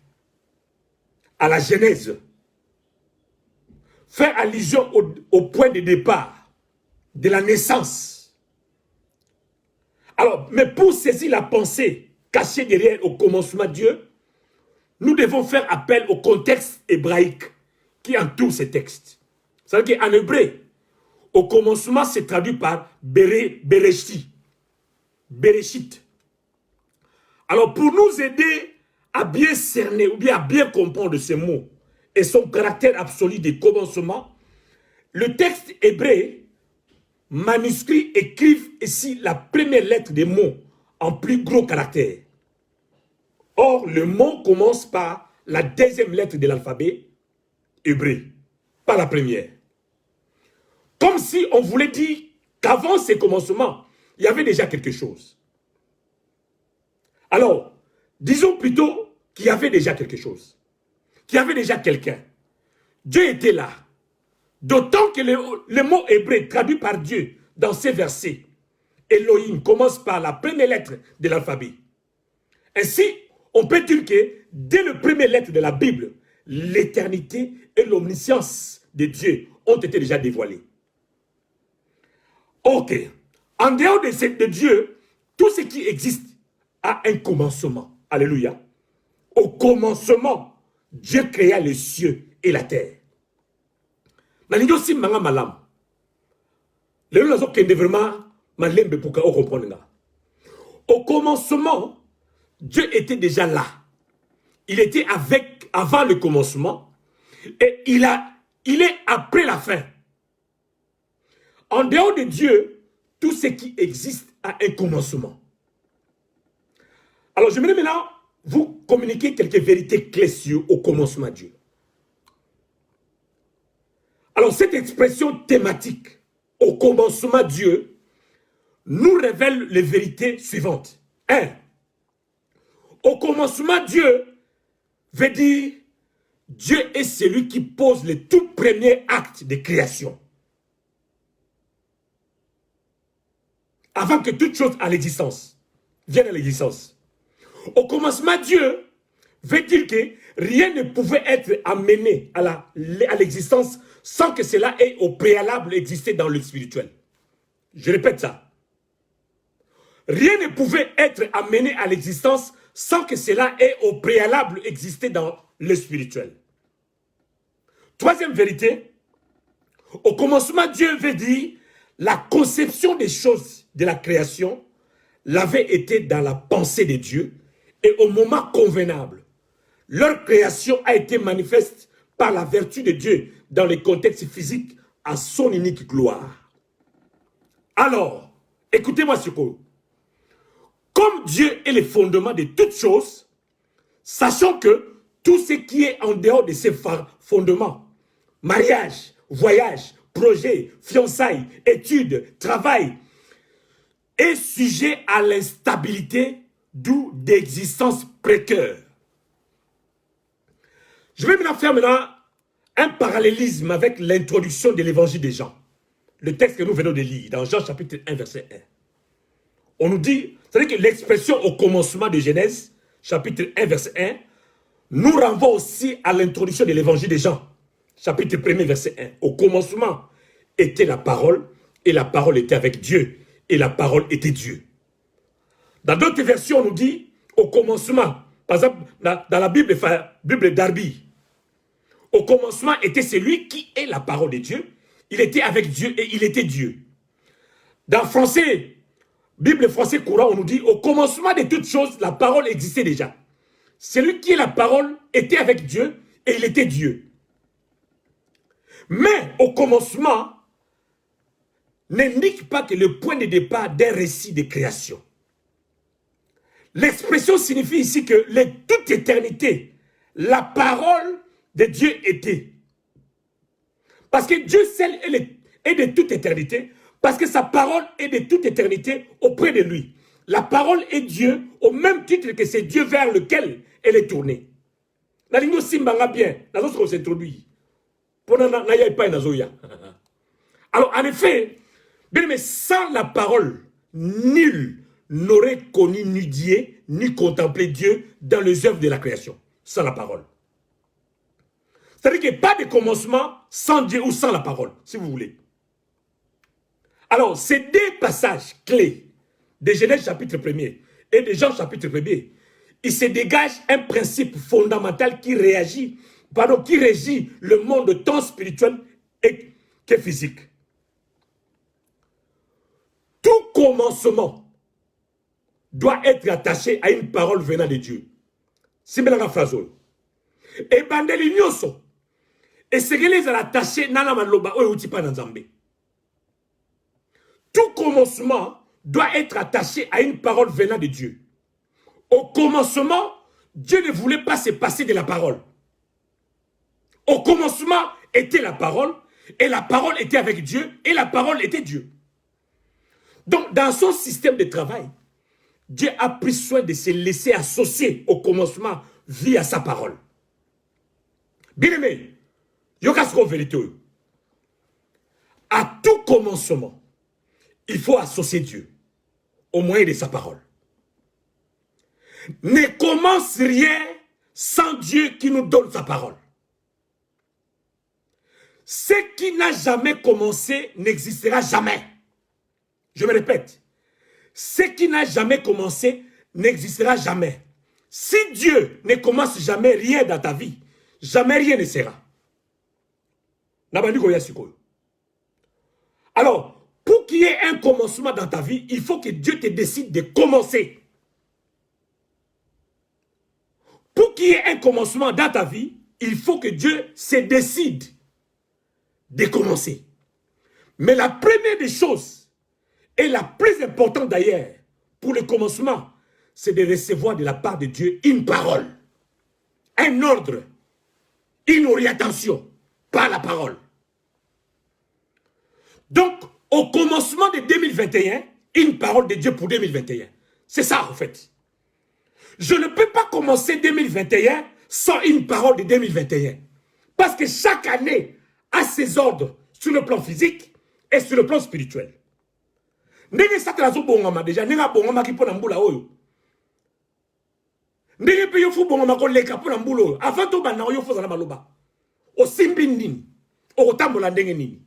à la genèse. Faire allusion au point de départ, de la naissance. Alors, mais pour saisir la pensée cachée derrière au commencement Dieu, nous devons faire appel au contexte hébraïque qui entoure ces textes. C'est-à-dire qu'en hébreu, au commencement, c'est traduit par Bereshit. Bereshit. Alors, pour nous aider à bien cerner ou bien à bien comprendre ce mot et son caractère absolu de commencement, le texte hébreu manuscrit écrivent ici la première lettre des mots en plus gros caractère. Or, le mot commence par la deuxième lettre de l'alphabet hébreu, pas la première. Comme si on voulait dire qu'avant ces commencements, il y avait déjà quelque chose. Alors, disons plutôt qu'il y avait déjà quelque chose. Qu'il y avait déjà quelqu'un. Dieu était là. D'autant que le mot hébreu traduit par Dieu dans ces versets, Elohim, commence par la première lettre de l'alphabet. Ainsi, on peut dire que dès la première lettre de la Bible, l'éternité et l'omniscience de Dieu ont été déjà dévoilées. Ok. En dehors de Dieu, tout ce qui existe a un commencement. Alléluia. Au commencement, Dieu créa les cieux et la terre. Au commencement, Dieu était déjà là. Il était avant le commencement et il est après la fin. En dehors de Dieu, tout ce qui existe a un commencement. Alors, je vais maintenant vous communiquer quelques vérités clés sur au commencement de Dieu. Alors, cette expression thématique, au commencement Dieu, nous révèle les vérités suivantes. 1. Au commencement Dieu veut dire Dieu est celui qui pose le tout premier acte de création. Avant que toute chose à l'existence vienne à l'existence. Au commencement, Dieu veut dire que rien ne pouvait être amené à l'existence sans que cela ait au préalable existé dans le spirituel. Je répète ça. Rien ne pouvait être amené à l'existence sans que cela ait au préalable existé dans le spirituel. Troisième vérité, au commencement, Dieu veut dire la conception des choses de la création l'avait été dans la pensée de Dieu et au moment convenable. Leur création a été manifeste par la vertu de Dieu dans le contexte physique à son unique gloire. Alors, Écoutez-moi ce coup. Comme Dieu est le fondement de toutes choses, sachant que tout ce qui est en dehors de ces fondements, mariage, voyage, projet, fiançailles, études, travail, est sujet à l'instabilité, d'où d'existence précaire. Je vais maintenant faire un parallélisme avec l'introduction de l'évangile de Jean. Le texte que nous venons de lire dans Jean chapitre 1 verset 1. On nous dit, c'est-à-dire que l'expression au commencement de Genèse chapitre 1 verset 1 nous renvoie aussi à l'introduction de l'évangile de Jean chapitre 1 verset 1. Au commencement était la parole et la parole était avec Dieu et la parole était Dieu. Dans d'autres versions on nous dit au commencement, par exemple dans la Bible Darby, au commencement était celui qui est la parole de Dieu. Il était avec Dieu et il était Dieu. Dans français, Bible français courant, on nous dit, au commencement de toutes choses, la parole existait déjà. Celui qui est la parole était avec Dieu et il était Dieu. Mais au commencement, n'indique pas que le point de départ d'un récit de création. L'expression signifie ici que toute éternité, la parole de Dieu était. Parce que Dieu seul est de toute éternité, parce que sa parole est de toute éternité auprès de lui. La parole est Dieu au même titre que c'est Dieu vers lequel elle est tournée. Alors en effet, bien mais sans la parole, nul n'aurait connu ni Dieu, ni contemplé Dieu dans les œuvres de la création. Sans la parole. C'est-à-dire qu'il n'y a pas de commencement sans Dieu ou sans la parole, si vous voulez. Alors, ces deux passages clés de Genèse chapitre 1er et de Jean chapitre 1er, il se dégage un principe fondamental qui régit le monde tant spirituel que physique. Tout commencement doit être attaché à une parole venant de Dieu. C'est bien la phrase. Et bandeli nyoso. Et ce que les a attachés nana maloba o uti pa nzambe. Tout commencement doit être attaché à une parole venant de Dieu. Au commencement, Dieu ne voulait pas se passer de la parole. Au commencement était la parole, et la parole était avec Dieu, et la parole était Dieu. Donc, dans son système de travail, Dieu a pris soin de se laisser associer au commencement via sa parole. Bien aimé, yokasko vérité. À tout commencement, il faut associer Dieu au moyen de sa parole. Ne commence rien sans Dieu qui nous donne sa parole. Ce qui n'a jamais commencé n'existera jamais. Je me répète. Ce qui n'a jamais commencé n'existera jamais. Si Dieu ne commence jamais rien dans ta vie, jamais rien ne sera. Alors, pour qu'il y ait un commencement dans ta vie, il faut que Dieu te décide de commencer. Pour qu'il y ait un commencement dans ta vie, il faut que Dieu se décide de commencer. Mais la première des choses, et la plus importante d'ailleurs, pour le commencement, c'est de recevoir de la part de Dieu une parole, un ordre, une orientation par la parole. Donc, au commencement de 2021, une parole de Dieu pour 2021. C'est ça en fait. Je ne peux pas commencer 2021 sans une parole de 2021. Parce que chaque année a ses ordres sur le plan physique et sur le plan spirituel. Ndenge satalazo bongama déjà, nenga bongama ki pona mbula oyo. Ndenge pe yo fu bongama ko leka pona mbula oyo. Avant to bana yo fozala maloba. O simbi nini. O tambola ndenge nini.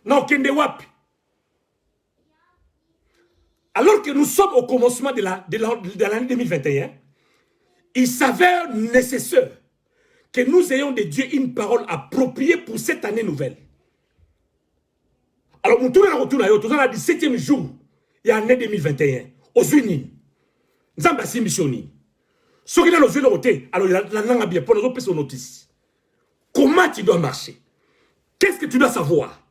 Na okende wapi. Alors que nous sommes au commencement de l'année 2021, il s'avère nécessaire que nous ayons de Dieu une parole appropriée pour cette année nouvelle. Alors, nous sommes au 17e jour de l'année 2021. Aux unis. Nous sommes à missionnés. Ce qui est dans le côté, alors il y a la langue bien pour nous faire notice. Comment tu dois marcher? Qu'est-ce que tu dois savoir?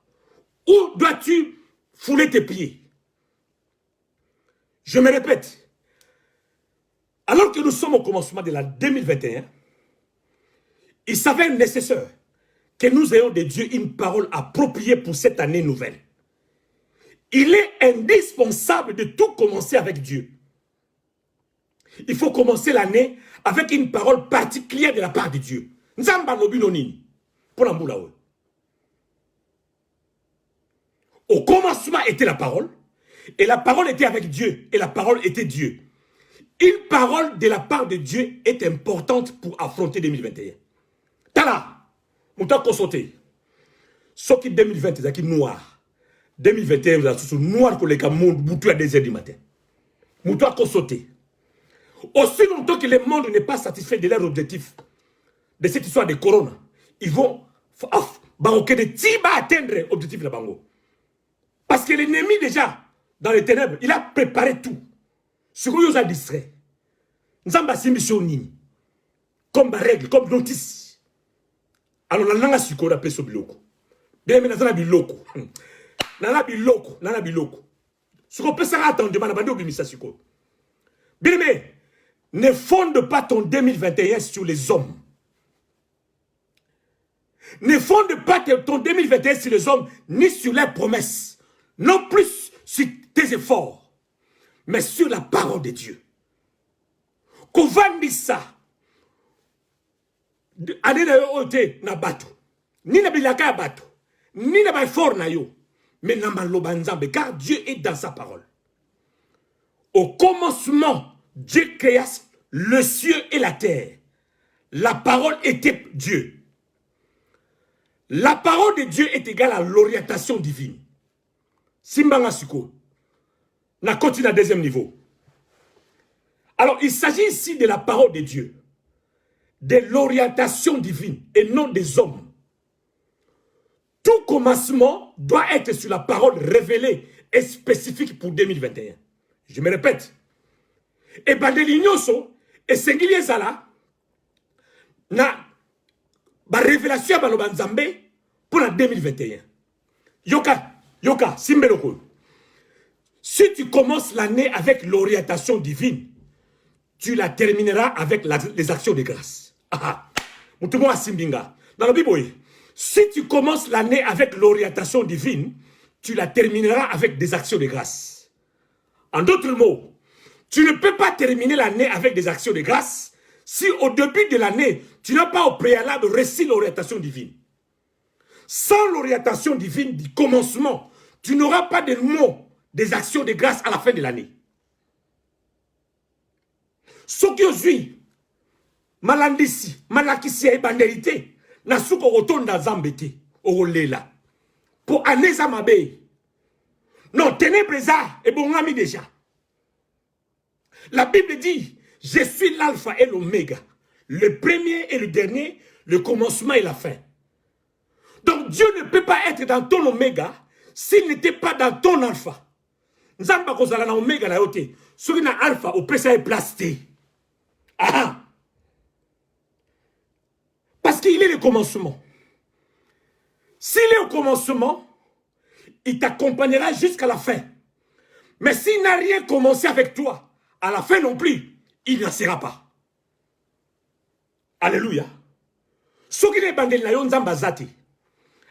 Où dois-tu fouler tes pieds? Je me répète. Alors que nous sommes au commencement de l'année 2021, il s'avère nécessaire que nous ayons de Dieu une parole appropriée pour cette année nouvelle. Il est indispensable de tout commencer avec Dieu. Il faut commencer l'année avec une parole particulière de la part de Dieu. Nzamba lobinonini. Pour la. Au commencement était la parole, et la parole était avec Dieu, et la parole était Dieu. Une parole de la part de Dieu est importante pour affronter 2021. Tala, mouta consulté. Ce qui 2020 est noir. 2021 vous êtes noir pour les cas monde à 2h du matin. Mouta consulté. Aussi longtemps que le monde n'est pas satisfait de leur objectif, de cette histoire de corona, ils vont baroquer de tiba atteindre l'objectif de la bango. Parce que l'ennemi déjà, dans les ténèbres, il a préparé tout. Ce qu'on nous a distrait. Nous avons une mission nini. Comme règle, comme notice. Alors, on a su qu'on appelle ce biloko. Bien, mais on a biloko. On a biloko. Ce qu'on peut s'attendre, on a demandé au bimisa siko. Bien, mais ne fonde pas ton 2021 sur les hommes. Ne fonde pas ton 2021 sur les hommes, ni sur leurs promesses. Non plus sur tes efforts, mais sur la parole de Dieu. Qu'on va dire ça. Allez na bato. Ni na bilaka bato. Ni na fort na yo. Mais na malobanzambe, car Dieu est dans sa parole. Au commencement, Dieu créa le ciel et la terre. La parole était Dieu. La parole de Dieu est égale à l'orientation divine. Simbanga Suko. Na continue à deuxième niveau. Alors, il s'agit ici de la parole de Dieu. De l'orientation divine et non des hommes. Tout commencement doit être sur la parole révélée et spécifique pour 2021. Je me répète. Et Bandelignoso et Sengilie Zala na ba révélation à Balobanzambe pour la 2021. Yoka, Simbeloko. Si tu commences l'année avec l'orientation divine, tu la termineras avec les actions de grâce. Mutumo Simbinga. Dans la Bible, si tu commences l'année avec l'orientation divine, tu la termineras avec des actions de grâce. En d'autres mots, tu ne peux pas terminer l'année avec des actions de grâce si au début de l'année, tu n'as pas au préalable reçu l'orientation divine. Sans l'orientation divine du commencement, tu n'auras pas de mots des actions de grâce à la fin de l'année. Ce qui aujourd'hui, malandisi, malakisi et banderité, n'a souko retourne dans Zambété, au Lela. Pour Aneza Mabe. Non, ténèbres et bon ami déjà. La Bible dit, je suis l'alpha et l'oméga, le premier et le dernier, le commencement et la fin. Donc Dieu ne peut pas être dans ton oméga s'il n'était pas dans ton alpha. Nzamba kozala na oméga na yote. Soki na alpha au pesa est plasté. Parce qu'il est le commencement. S'il est au commencement, il t'accompagnera jusqu'à la fin. Mais s'il n'a rien commencé avec toi, à la fin non plus, il n'en sera pas. Alléluia. Soki ne bandel na yo nzamba zati.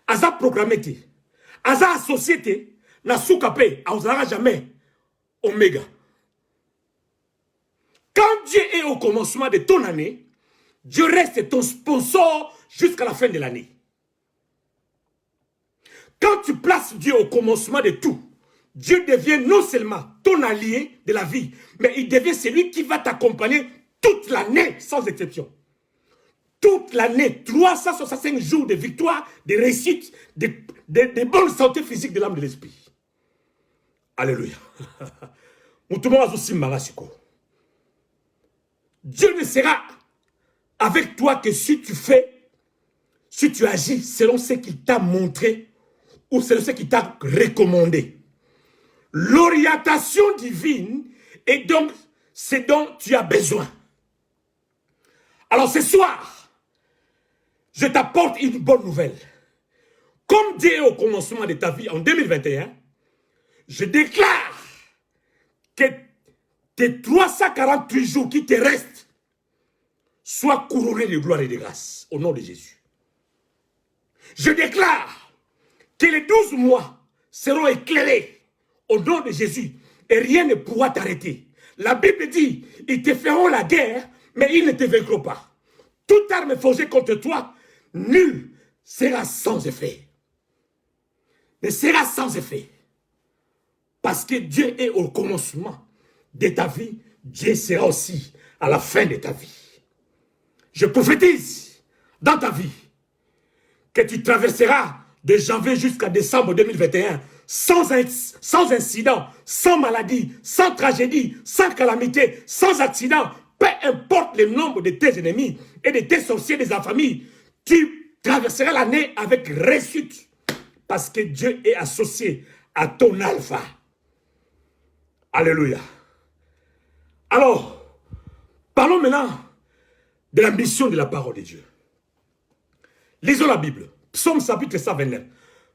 Aza programmé te. Aza associé te. Na soukape. Aozara jamais. Oméga. Quand Dieu est au commencement de ton année, Dieu reste ton sponsor jusqu'à la fin de l'année. Quand tu places Dieu au commencement de tout, Dieu devient non seulement ton allié de la vie, mais il devient celui qui va t'accompagner toute l'année, sans exception. Toute l'année, 365 jours de victoire, de réussite, de bonne santé physique de l'âme et de l'esprit. Alléluia. Dieu ne sera avec toi que si tu agis selon ce qu'il t'a montré ou selon ce qu'il t'a recommandé. L'orientation divine est donc ce dont tu as besoin. Alors ce soir, je t'apporte une bonne nouvelle. Comme Dieu est au commencement de ta vie en 2021, je déclare que tes 348 jours qui te restent soient couronnés de gloire et de grâce, au nom de Jésus. Je déclare que les 12 mois seront éclairés au nom de Jésus et rien ne pourra t'arrêter. La Bible dit, ils te feront la guerre, mais ils ne te vaincront pas. Toute arme forgée contre toi, nul sera sans effet. Ne sera sans effet. Parce que Dieu est au commencement de ta vie, Dieu sera aussi à la fin de ta vie. Je prophétise dans ta vie que tu traverseras de janvier jusqu'à décembre 2021 sans incident, sans maladie, sans tragédie, sans calamité, sans accident, peu importe le nombre de tes ennemis et de tes sorciers de ta famille, tu traverseras l'année avec réussite parce que Dieu est associé à ton alpha. Alléluia. Alors, parlons maintenant de la mission de la parole de Dieu. Lisons la Bible. Psaume chapitre 129.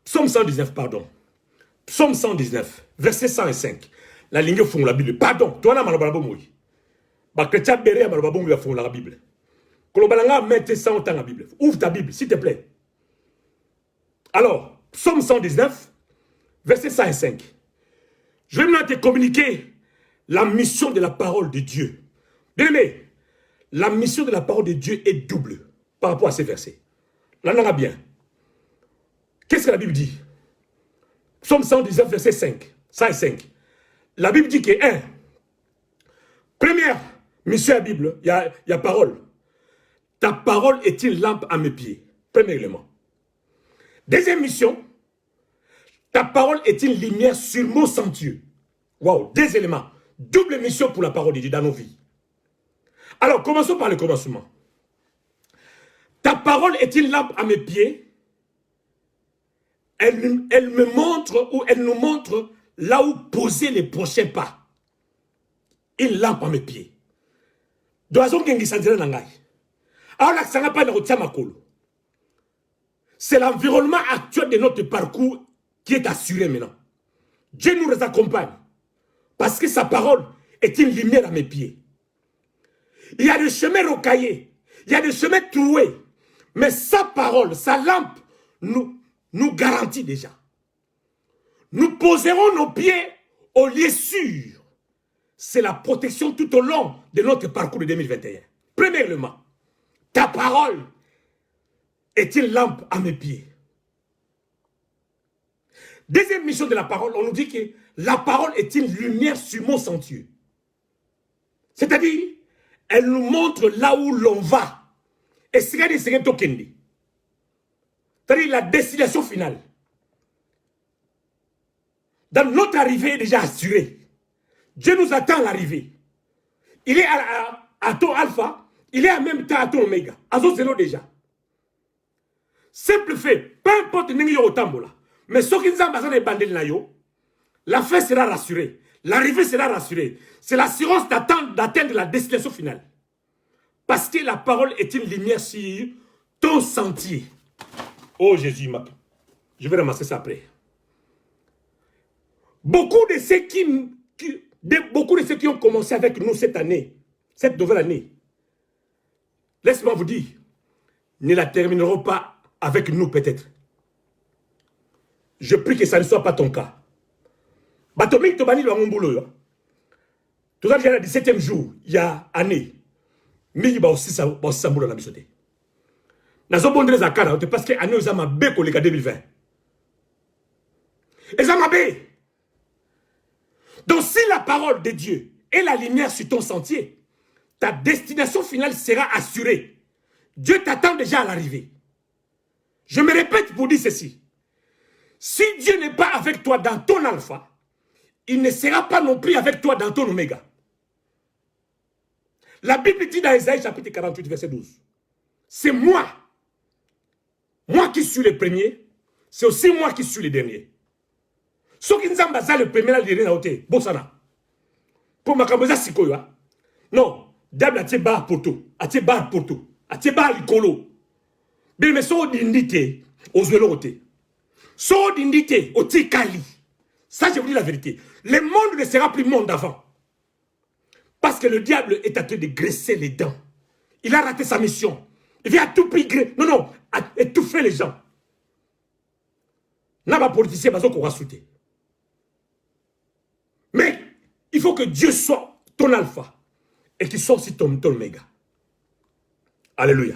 Psaume 119, pardon. Psaume 119, verset 105. La ligne fond la Bible. Pardon, toi na malobala moui. Ba chrétien béré malobala moui fond la Bible. Kolobalanga mette ça dans la Bible. Ouvre ta Bible, s'il te plaît. Alors, Psaume 119, verset 105. Je vais maintenant te communiquer la mission de la parole de Dieu. Bien aimé, la mission de la parole de Dieu est double par rapport à ces versets. Là, on en a bien. Qu'est-ce que la Bible dit? Psaume 119, verset 5. 105. La Bible dit que, première mission de la Bible, il y a parole. Ta parole est une lampe à mes pieds. Premier élément. Deuxième mission, ta parole est une lumière sur mon sentier. Wow, deux éléments. Double mission pour la parole de Dieu dans nos vies. Alors, commençons par le commencement. Ta parole est une lampe à mes pieds. Elle me montre ou elle nous montre là où poser les prochains pas. Une lampe à mes pieds. C'est l'environnement actuel de notre parcours qui est assuré maintenant. Dieu nous accompagne. Parce que sa parole est une lumière à mes pieds. Il y a des chemins rocaillés. Il y a des chemins troués. Mais sa parole, sa lampe, nous garantit déjà. Nous poserons nos pieds au lieu sûr. C'est la protection tout au long de notre parcours de 2021. Premièrement, ta parole est une lampe à mes pieds. Deuxième mission de la parole, on nous dit que la parole est une lumière sur mon sentier. C'est-à-dire, elle nous montre là où l'on va. Et c'est-à-dire la destination finale. Dans notre arrivée est déjà assurée. Dieu nous attend à l'arrivée. Il est à ton alpha, il est en même temps à ton oméga. À son zéro déjà. Simple fait, peu importe n'engi au tambola. Mais ce qui nous a besoin de bandel na yo, la fin sera rassurée. L'arrivée sera rassurée. C'est l'assurance d'atteindre la destination finale. Parce que la parole est une lumière sur ton sentier. Oh Jésus, je vais ramasser ça après. Beaucoup de ceux qui ont commencé avec nous cette année, cette nouvelle année, laisse-moi vous dire, ne la termineront pas avec nous peut-être. Je prie que ça ne soit pas ton cas. Batomik Tobani de Wangombulo. Tout ça, déjà le 17e jour, il y a année. Mais il y a aussi ça dans la mission. Nous avons des accords parce que l'année nous avons bé pour les 2020. Et ça m'a bé. Donc si la parole de Dieu est la lumière sur ton sentier, ta destination finale sera assurée. Dieu t'attend déjà à l'arrivée. Je me répète pour dire ceci. Si Dieu n'est pas avec toi dans ton alpha, il ne sera pas non plus avec toi dans ton oméga. La Bible dit dans Ésaïe chapitre 48, verset 12. C'est moi qui suis le premier, c'est aussi moi qui suis le dernier. Ceux qui nous ont basé le premier, le dernier, Bossana. Pour ma cabosa sikoya. Non, d'abord, à bar pour tout. À bar pour tout. À bar l'icolo. Mais so d'indité, aux velorotés. So d'indité, au tikali. Ça, je vous dis la vérité. Le monde ne sera plus monde d'avant. Parce que le diable est en train de graisser les dents. Il a raté sa mission. Il vient à tout prix, non, à étouffer les gens. N'a pas politicien, qu'on va soutenir. Mais il faut que Dieu soit ton alpha et qu'il soit aussi ton oméga. Alléluia.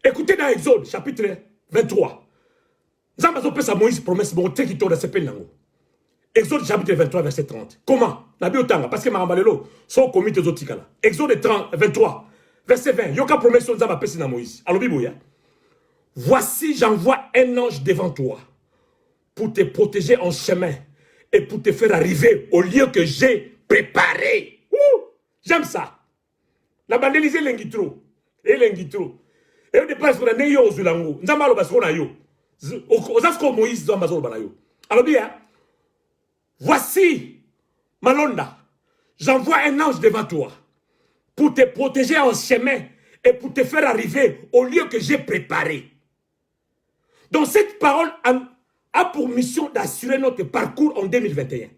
Écoutez dans Exode, chapitre 23. Nous avons fait Moïse promesse, bon, qui tourne dans ce pays. Exode, chapitre 23, verset 30. Comment? Parce que Marambalelo, sont commis aux autres. Exode 23, verset 20. Yoka promesse, nous avons fait Moïse. Alors, Bibouya. Voici, j'envoie un ange devant toi pour te protéger en chemin et pour te faire arriver au lieu que j'ai préparé. J'aime ça. La bandelisée l'engitro. Et l'engitro. Et au départ, on a né yo zulango. Nzambalo basona yo. Ozasko Moïse zambazolo banayo. Alors bien, voici Malonda. J'envoie un ange devant toi pour te protéger en chemin et pour te faire arriver au lieu que j'ai préparé. Donc cette parole a pour mission d'assurer notre parcours en 2021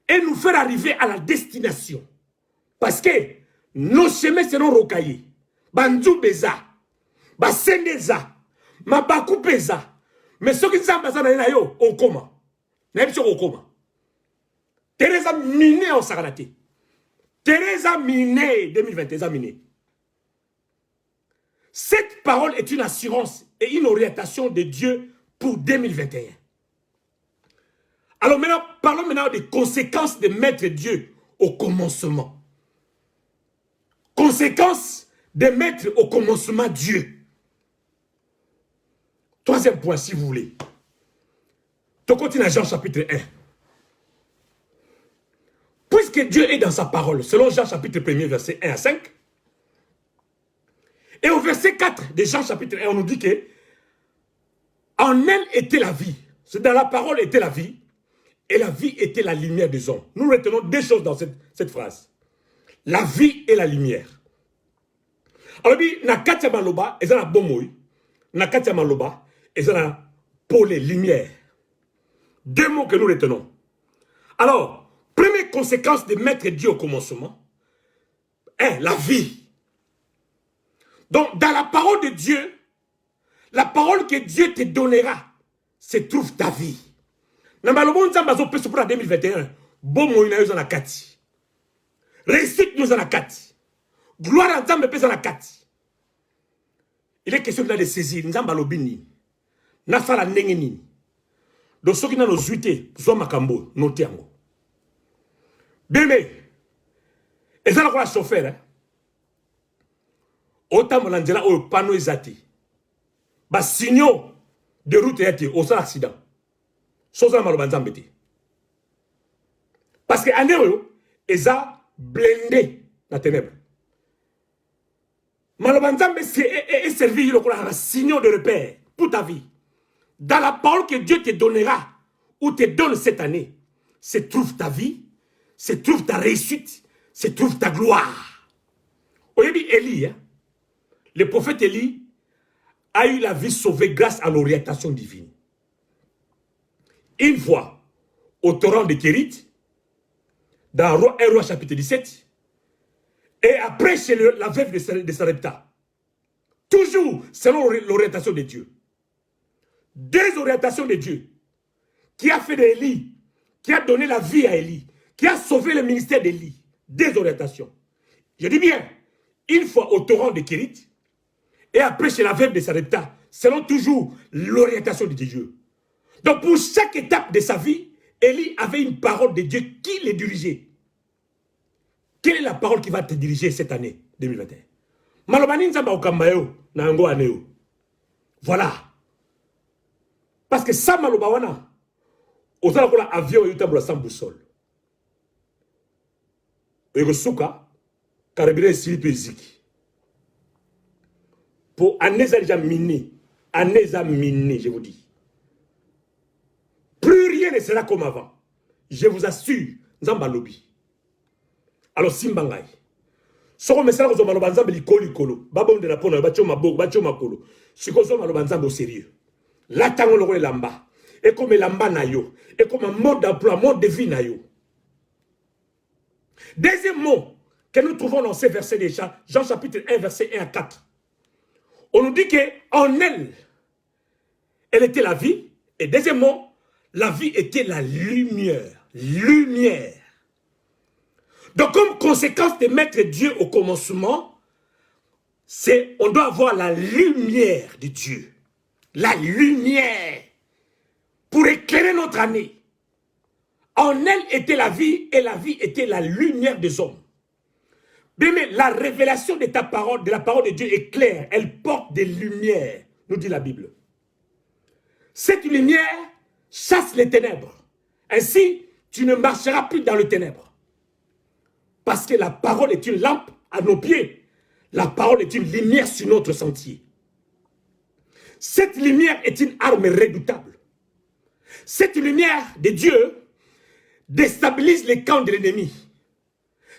et nous faire arriver à la destination. Parce que nos chemins seront rocaillés. Banzou beza, basendeza, mabaku beza. Mais ceux qui sont passés dans yo, au coma. N'est-ce pas au coma? Teresa miné en Saganate. Teresa miné 2021 miné. Cette parole est une assurance et une orientation de Dieu pour 2021. Alors maintenant, parlons maintenant des conséquences de mettre Dieu au commencement. Conséquences de mettre au commencement Dieu. Troisième point, si vous voulez. Tu continues à Jean chapitre 1. Puisque Dieu est dans sa parole, selon Jean chapitre 1, verset 1 à 5, et au verset 4 de Jean chapitre 1, on nous dit que en elle était la vie. C'est dans la parole était la vie, et la vie était la lumière des hommes. Nous retenons deux choses dans cette phrase. La vie et la lumière. Alors, Nakatia Maloba, et ça Bomoy, Nakatia Maloba, et ça pour les lumières. Deux mots que nous retenons. Alors, première conséquence de mettre Dieu au commencement, la vie. Donc, dans la parole de Dieu, la parole que Dieu te donnera, se trouve ta vie. Dans le monde, nous avons 2021. Bon, nous avons la kati. Réussite, nous avons la kati. Gloire à Dieu, nous avons la kati. Il est question de saisir. Nous avons l'obini. Nous avons la nengeni. Donc, ceux qui ont nos zuité, nous avons makambo, nos tiango. Bébé. Et ça, la chauffeur. Autant que l'angela au panneau exati. Bas signaux de route et au sol accident. Chose à malobanzambeti. Parce que anéo, ils ont blindé la ténèbre. Malobanzambe est servi le signaux de repère pour ta vie. Dans la parole que Dieu te donnera ou te donne cette année, se trouve ta vie, se trouve ta réussite, se trouve ta gloire. Oyebi Élie, hein? Le prophète Élie a eu la vie sauvée grâce à l'orientation divine. Une fois, au torrent de Kérit, dans 1 Roi chapitre 17, et après chez la veuve de Sarepta, toujours selon l'orientation de Dieu. Deux orientations de Dieu, qui a fait d'Élie, qui a donné la vie à Élie, qui a sauvé le ministère d'Élie. Deux orientations. Je dis bien, une fois au torrent de Kérit, et après chez la veuve de Sarepta, selon toujours l'orientation de Dieu. Donc pour chaque étape de sa vie, Élie avait une parole de Dieu qui le dirigeait. Quelle est la parole qui va te diriger cette année 2021? Voilà. Parce que ça, malobawana, aux avion et au sans boussole. Et le souka, carabiner silipe ziki. Pour Aneza déjà miné, je vous dis. Plus rien ne sera comme avant. Je vous assure, Nzamba Lobi. Alors, Simbangai. Soko mesala ko zomalo banzambe likolo. Babon de la pona, bachoma bok, bachoma kolo. Siko zomalo banzambe au sérieux. La tango loko lamba. Et comme lamba na yo. Et comme un mode d'emploi, mode de vie na yo. Deuxième mot que nous trouvons dans ces versets déjà, Jean chapitre 1, verset 1 à 4. On nous dit qu'en elle, elle était la vie. Et deuxièmement, la vie était la lumière. Lumière. Donc, comme conséquence de mettre Dieu au commencement, on doit avoir la lumière de Dieu. La lumière. Pour éclairer notre année. En elle était la vie, et la vie était la lumière des hommes. Mais la révélation de ta parole, de la parole de Dieu est claire. Elle porte des lumières, nous dit la Bible. Cette lumière chasse les ténèbres. Ainsi, tu ne marcheras plus dans le ténèbre. Parce que la parole est une lampe à nos pieds. La parole est une lumière sur notre sentier. Cette lumière est une arme redoutable. Cette lumière de Dieu déstabilise les camps de l'ennemi.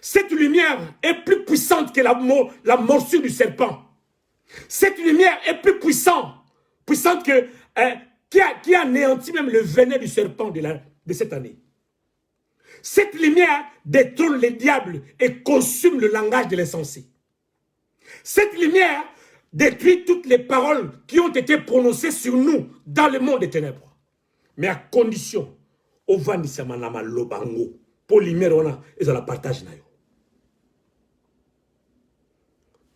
Cette lumière est plus puissante que la morsure du serpent. Cette lumière est plus puissante que qui a anéanti même le venin du serpent de cette année. Cette lumière détrône les diables et consume le langage de l'insensé. Cette lumière détruit toutes les paroles qui ont été prononcées sur nous dans le monde des ténèbres. Mais à condition, au vandisamanama lobango, pour lumière on a et ça la partage nayo.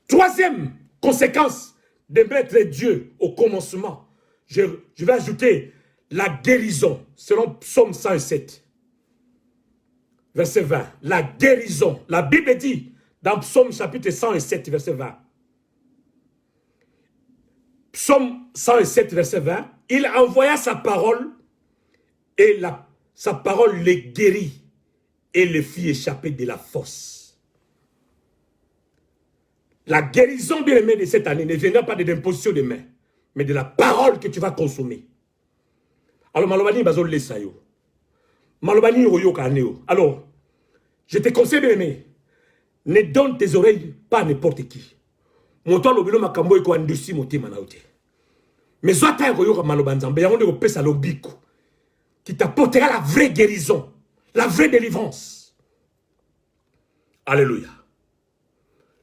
Troisième conséquence de mettre Dieu au commencement, je vais ajouter la guérison, selon Psaume 107, verset 20. La guérison, la Bible dit dans Psaume chapitre 107, verset 20. Psaume 107, verset 20, il envoya sa parole et sa parole les guérit et les fit échapper de la fosse. La guérison, bien aimée, de cette année ne viendra pas de l'imposition de main, mais de la parole que tu vas consommer. Alors, malobani bazol le sayo. Malobani oyo kaneo. Alors, je te conseille, bien aimé, ne donne tes oreilles pas à n'importe qui. Mon toit lobilo makambo eko andusi moti manaote. Mais soit ta oyo ka malobanzambe, yango de pesa lobiko, qui t'apportera la vraie guérison, la vraie délivrance. Alléluia.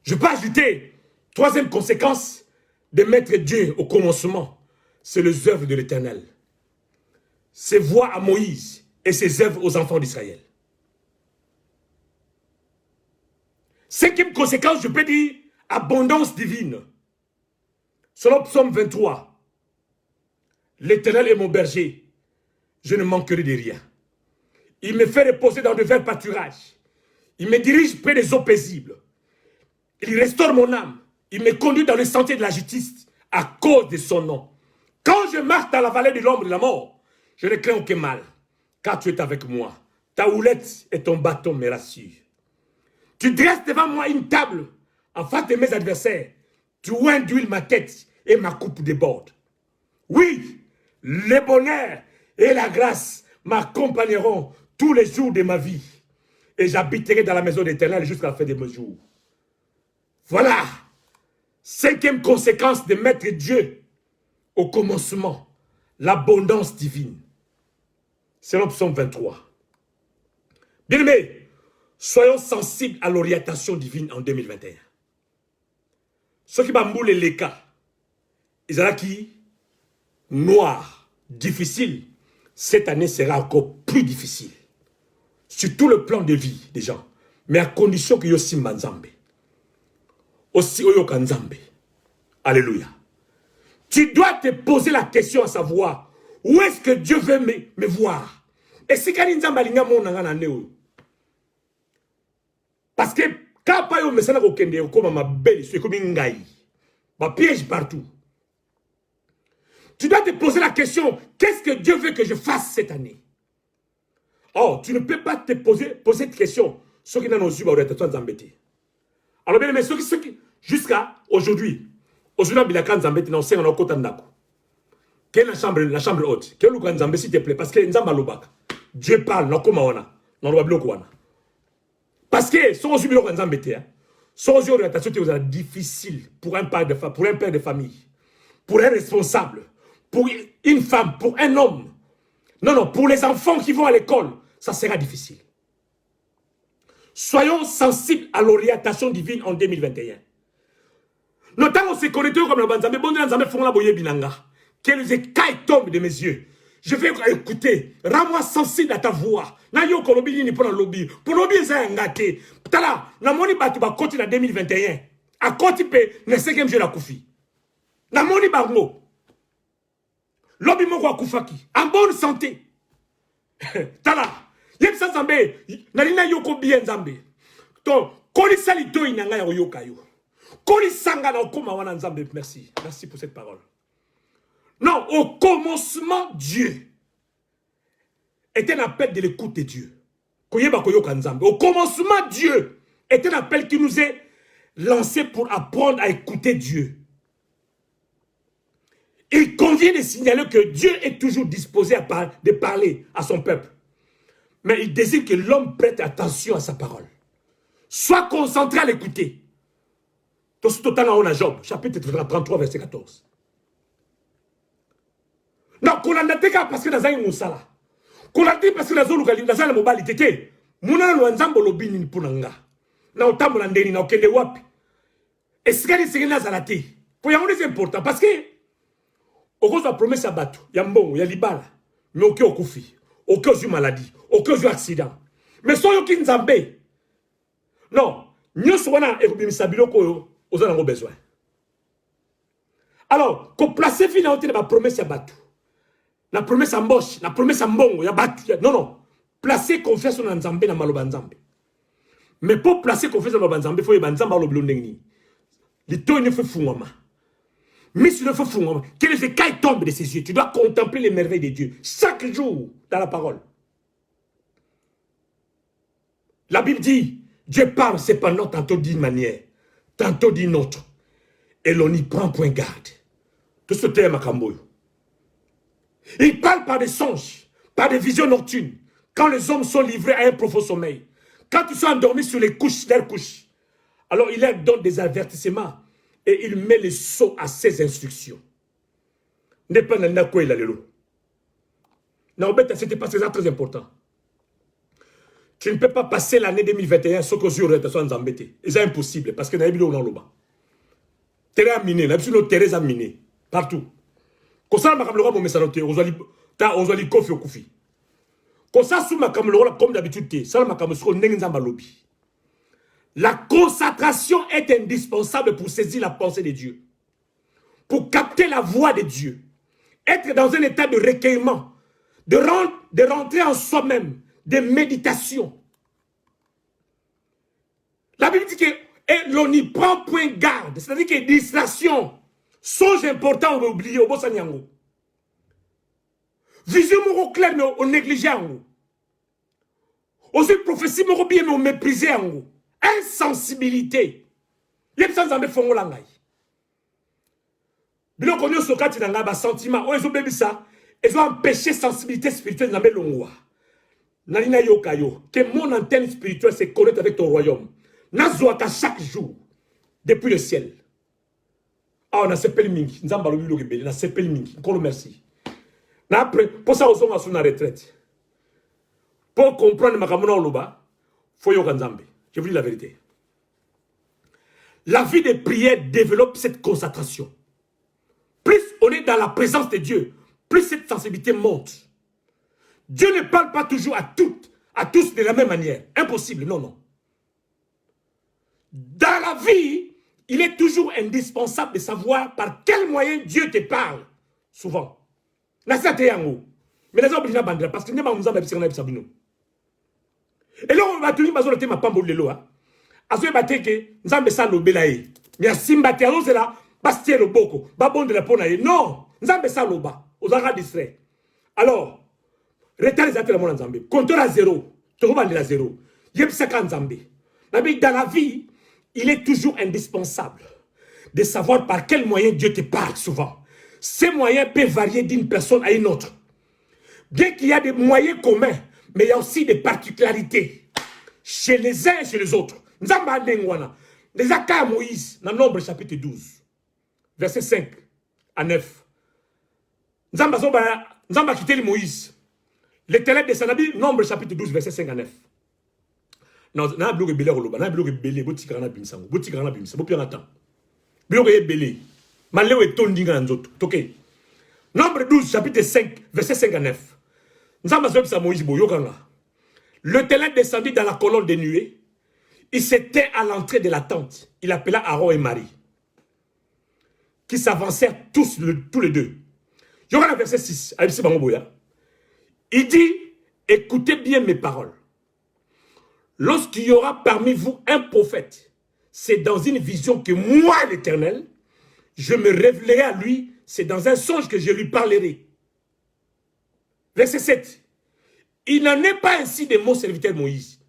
Je peux ajouter, troisième conséquence de mettre Dieu au commencement, c'est les œuvres de l'Éternel. Ses voix à Moïse et ses œuvres aux enfants d'Israël. Cinquième conséquence, je peux dire, abondance divine. Selon Psaume 23, l'Éternel est mon berger, je ne manquerai de rien. Il me fait reposer dans de verts pâturages. Il me dirige près des eaux paisibles. Il restaure mon âme. Il me conduit dans le sentier de la justice à cause de son nom. Quand je marche dans la vallée de l'ombre de la mort, je ne crains aucun mal, car tu es avec moi. Ta houlette et ton bâton me rassurent. Tu dresses devant moi une table en face de mes adversaires. Tu oins d'huile ma tête et ma coupe déborde. Oui, le bonheur et la grâce m'accompagneront tous les jours de ma vie. Et j'habiterai dans la maison de l'Éternel jusqu'à la fin de mes jours. Voilà, cinquième conséquence de mettre Dieu au commencement, l'abondance divine. Selon Psaume 23. Bien aimé, soyons sensibles à l'orientation divine en 2021. Ce qui va mouler les cas, ils ont qui noir, difficile, cette année sera encore plus difficile. Sur tout le plan de vie des gens, mais à condition que Yossi Manzambe. Aussi Oyoka Nzambe. Alléluia. Tu dois te poser la question à savoir, où est-ce que Dieu veut me voir? Et si quand Nzamba linga mon nangana neo. Parce que quand pas yo mesana ko kende comme ma belle, c'est comme ngai. Ma piège partout. Tu dois te poser la question, qu'est-ce que Dieu veut que je fasse cette année? Oh, tu ne peux pas te poser cette question. Ceux qui n'ont pas su, ils vont embêter. Alors bien aimé, ceux qui jusqu'à aujourd'hui, aujourd'hui, il y a Nzambé, non, c'est un autre Ndako. Quelle est la chambre haute? Quel est Nzambé, s'il te plaît? Parce que Nzamba Lobak. Dieu parle, non, comme on a. Non, on va parce que, si on suit le Nzambé, si on suit l'orientation, c'est difficile pour un père de famille, pour un responsable, pour une femme, pour un homme. Non, non, pour les enfants qui vont à l'école, ça sera difficile. Soyons sensibles à l'orientation divine en 2021. Notamment, on s'est connecté comme le Banzambe. Bon, Banzambe font la boye binanga. Que les écailles tombent de mes yeux. Je vais écouter. Rends-moi sensible à ta voix. Na yo kolobi ni pour le lobby. Pour le lobby, c'est un gâté. Tala, na moni batu ba koti na 2021. A koti pe, ne 5e jeu la koufi. Na moni bango. Lobby moko a koufaki. En bonne santé. Tala. Yep sa zambe. Nalina yoko bien zambe. Donc, koli salito inanga ya yoka yo. Merci. Merci pour cette parole. Non, au commencement, Dieu est un appel de l'écoute de Dieu. Au commencement, Dieu est un appel qui nous est lancé pour apprendre à écouter Dieu. Il convient de signaler que Dieu est toujours disposé de parler à son peuple. Mais il désire que l'homme prête attention à sa parole. Soit concentré à l'écouter. Tout à Job, chapitre 33, verset 14. Non, qu'on a dit parce que dans un moussala. Qu'on a dit parce que dans un mobile, tete. Mouna no nzambo lobini punanga. Na otambo na ndeni na okende wapi. Esikali singena zalati. Pour yango c'est important parce que au cause de la promesse à bateau, il y a mbongo, il y a libala. Mais aucun okufi, aucun eu maladie, aucun accident. Mais so yoki nzambe. Non, nyoso wana ekobimisa biloko oyo oza besoin. Alors, qu'on place finalement la promesse à bateau. La promesse à moche, la promesse à mbongo, ya bateau. Non, non. Placer confiance en Nzambe na maloba Nzambe. Mais pour placer confiance en maloba Nzambe, il faut que Nzambe lo blondengni. Lito ne fait fungama. Mais si ne fait fungama, que les écailles tombent de ses yeux, tu dois contempler les merveilles de Dieu chaque jour dans la parole. La Bible dit, Dieu parle cependant tantôt d'une manière, tantôt d'une autre. Et l'on n'y prend point garde. Tout ce terme à Kamboyo. Il parle par des songes, par des visions nocturnes. Quand les hommes sont livrés à un profond sommeil. Quand ils sont endormis sur les couches, leurs couches. Alors il leur donne des avertissements. Et il met les sceaux à ses instructions. N'est pas dans quoi il a le lot. Non, c'était pas très important. Tu ne peux pas passer l'année 2021 sans que tu aies personne embêté. C'est impossible parce que dans les vidéos, on l'a. Terrain miné, là, sur nos terrains minés. Partout. Quand ça, ma caméra, mon message, on doit les coffre au koufi. Quand ça, sous ma caméra, comme d'habitude, ça, ma caméra, lobby. La concentration est indispensable pour saisir la pensée de Dieu. Pour capter la voix de Dieu. Être dans un état de recueillement. De rentrer en soi-même. De méditation. La Bible dit que l'on n'y prend point garde. C'est-à-dire que distraction, songe important, on va oublier au Bossanyango. Vision moro clair, mais on néglige en aussi prophétie moro bien, mais on méprise en insensibilité. Il y a sans en faire fongo langay. Bilo konyo sokati nanga ba sentiment, oh ils ont bébi ça, ils ont empêché sensibilité spirituelle dans mes longwa. Nalina yo kayo, que mon antenne spirituelle se connecte avec ton royaume. Nazoaka chaque jour, depuis le ciel. Ah, on a sepel mingi, nzamba lo bilo gebele, na sepel mingi, encore merci. Na après, pour ça, on a la retraite. Pour comprendre ma kamona oloba, faut yo kanzambe. Je vous dis la vérité. La vie de prière développe cette concentration. Plus on est dans la présence de Dieu, plus cette sensibilité monte. Dieu ne parle pas toujours à tous de la même manière. Impossible, non, non. Dans la vie, il est toujours indispensable de savoir par quel moyen Dieu te parle. Souvent. Mais les gens parce que nous avons et là, on va tenir ma zone de ma pambo de l'eau. Azo batté que nzambe sa lobela ye. Mais simba te azo là, bastie le boko, babon de la pona ye. Non, nzambe sa loba, ozara distrait. Alors, retard les ateliers mon nzambe. Compteur à zéro, tu revends à zéro. Yep saka nzambe. Dans la vie, il est toujours indispensable de savoir par quel moyen Dieu te parle souvent. Ces moyens peuvent varier d'une personne à une autre. Bien qu'il y a des moyens communs, mais il y a aussi des particularités chez les uns et chez les autres. Nzamba Ndengwana, les Aka Moïse, dans Nombre chapitre 12, verset 5 à 9. Nzamba quitté Moïse. L'Éternel de Sanabi, Nombre chapitre 12, verset 5 à 9. Non, na bloqué belé roloba, na bloqué belé, botikarana bimsango, botikarana bimsa, bopianga temps. Bloqué belé. Maléo et tondinga nzoto. Toké. Nombre 12, chapitre 5, verset 5 à 9. L'Éternel descendit dans la colonne des nuées. Il s'était à l'entrée de la tente. Il appela Aaron et Marie, qui s'avancèrent tous les deux. Il y aura le verset 6. Il dit, écoutez bien mes paroles. Lorsqu'il y aura parmi vous un prophète, c'est dans une vision que moi, l'Éternel, je me révélerai à lui, c'est dans un songe que je lui parlerai. Verset 7. Il n'en est pas ainsi de mon serviteur Moïse.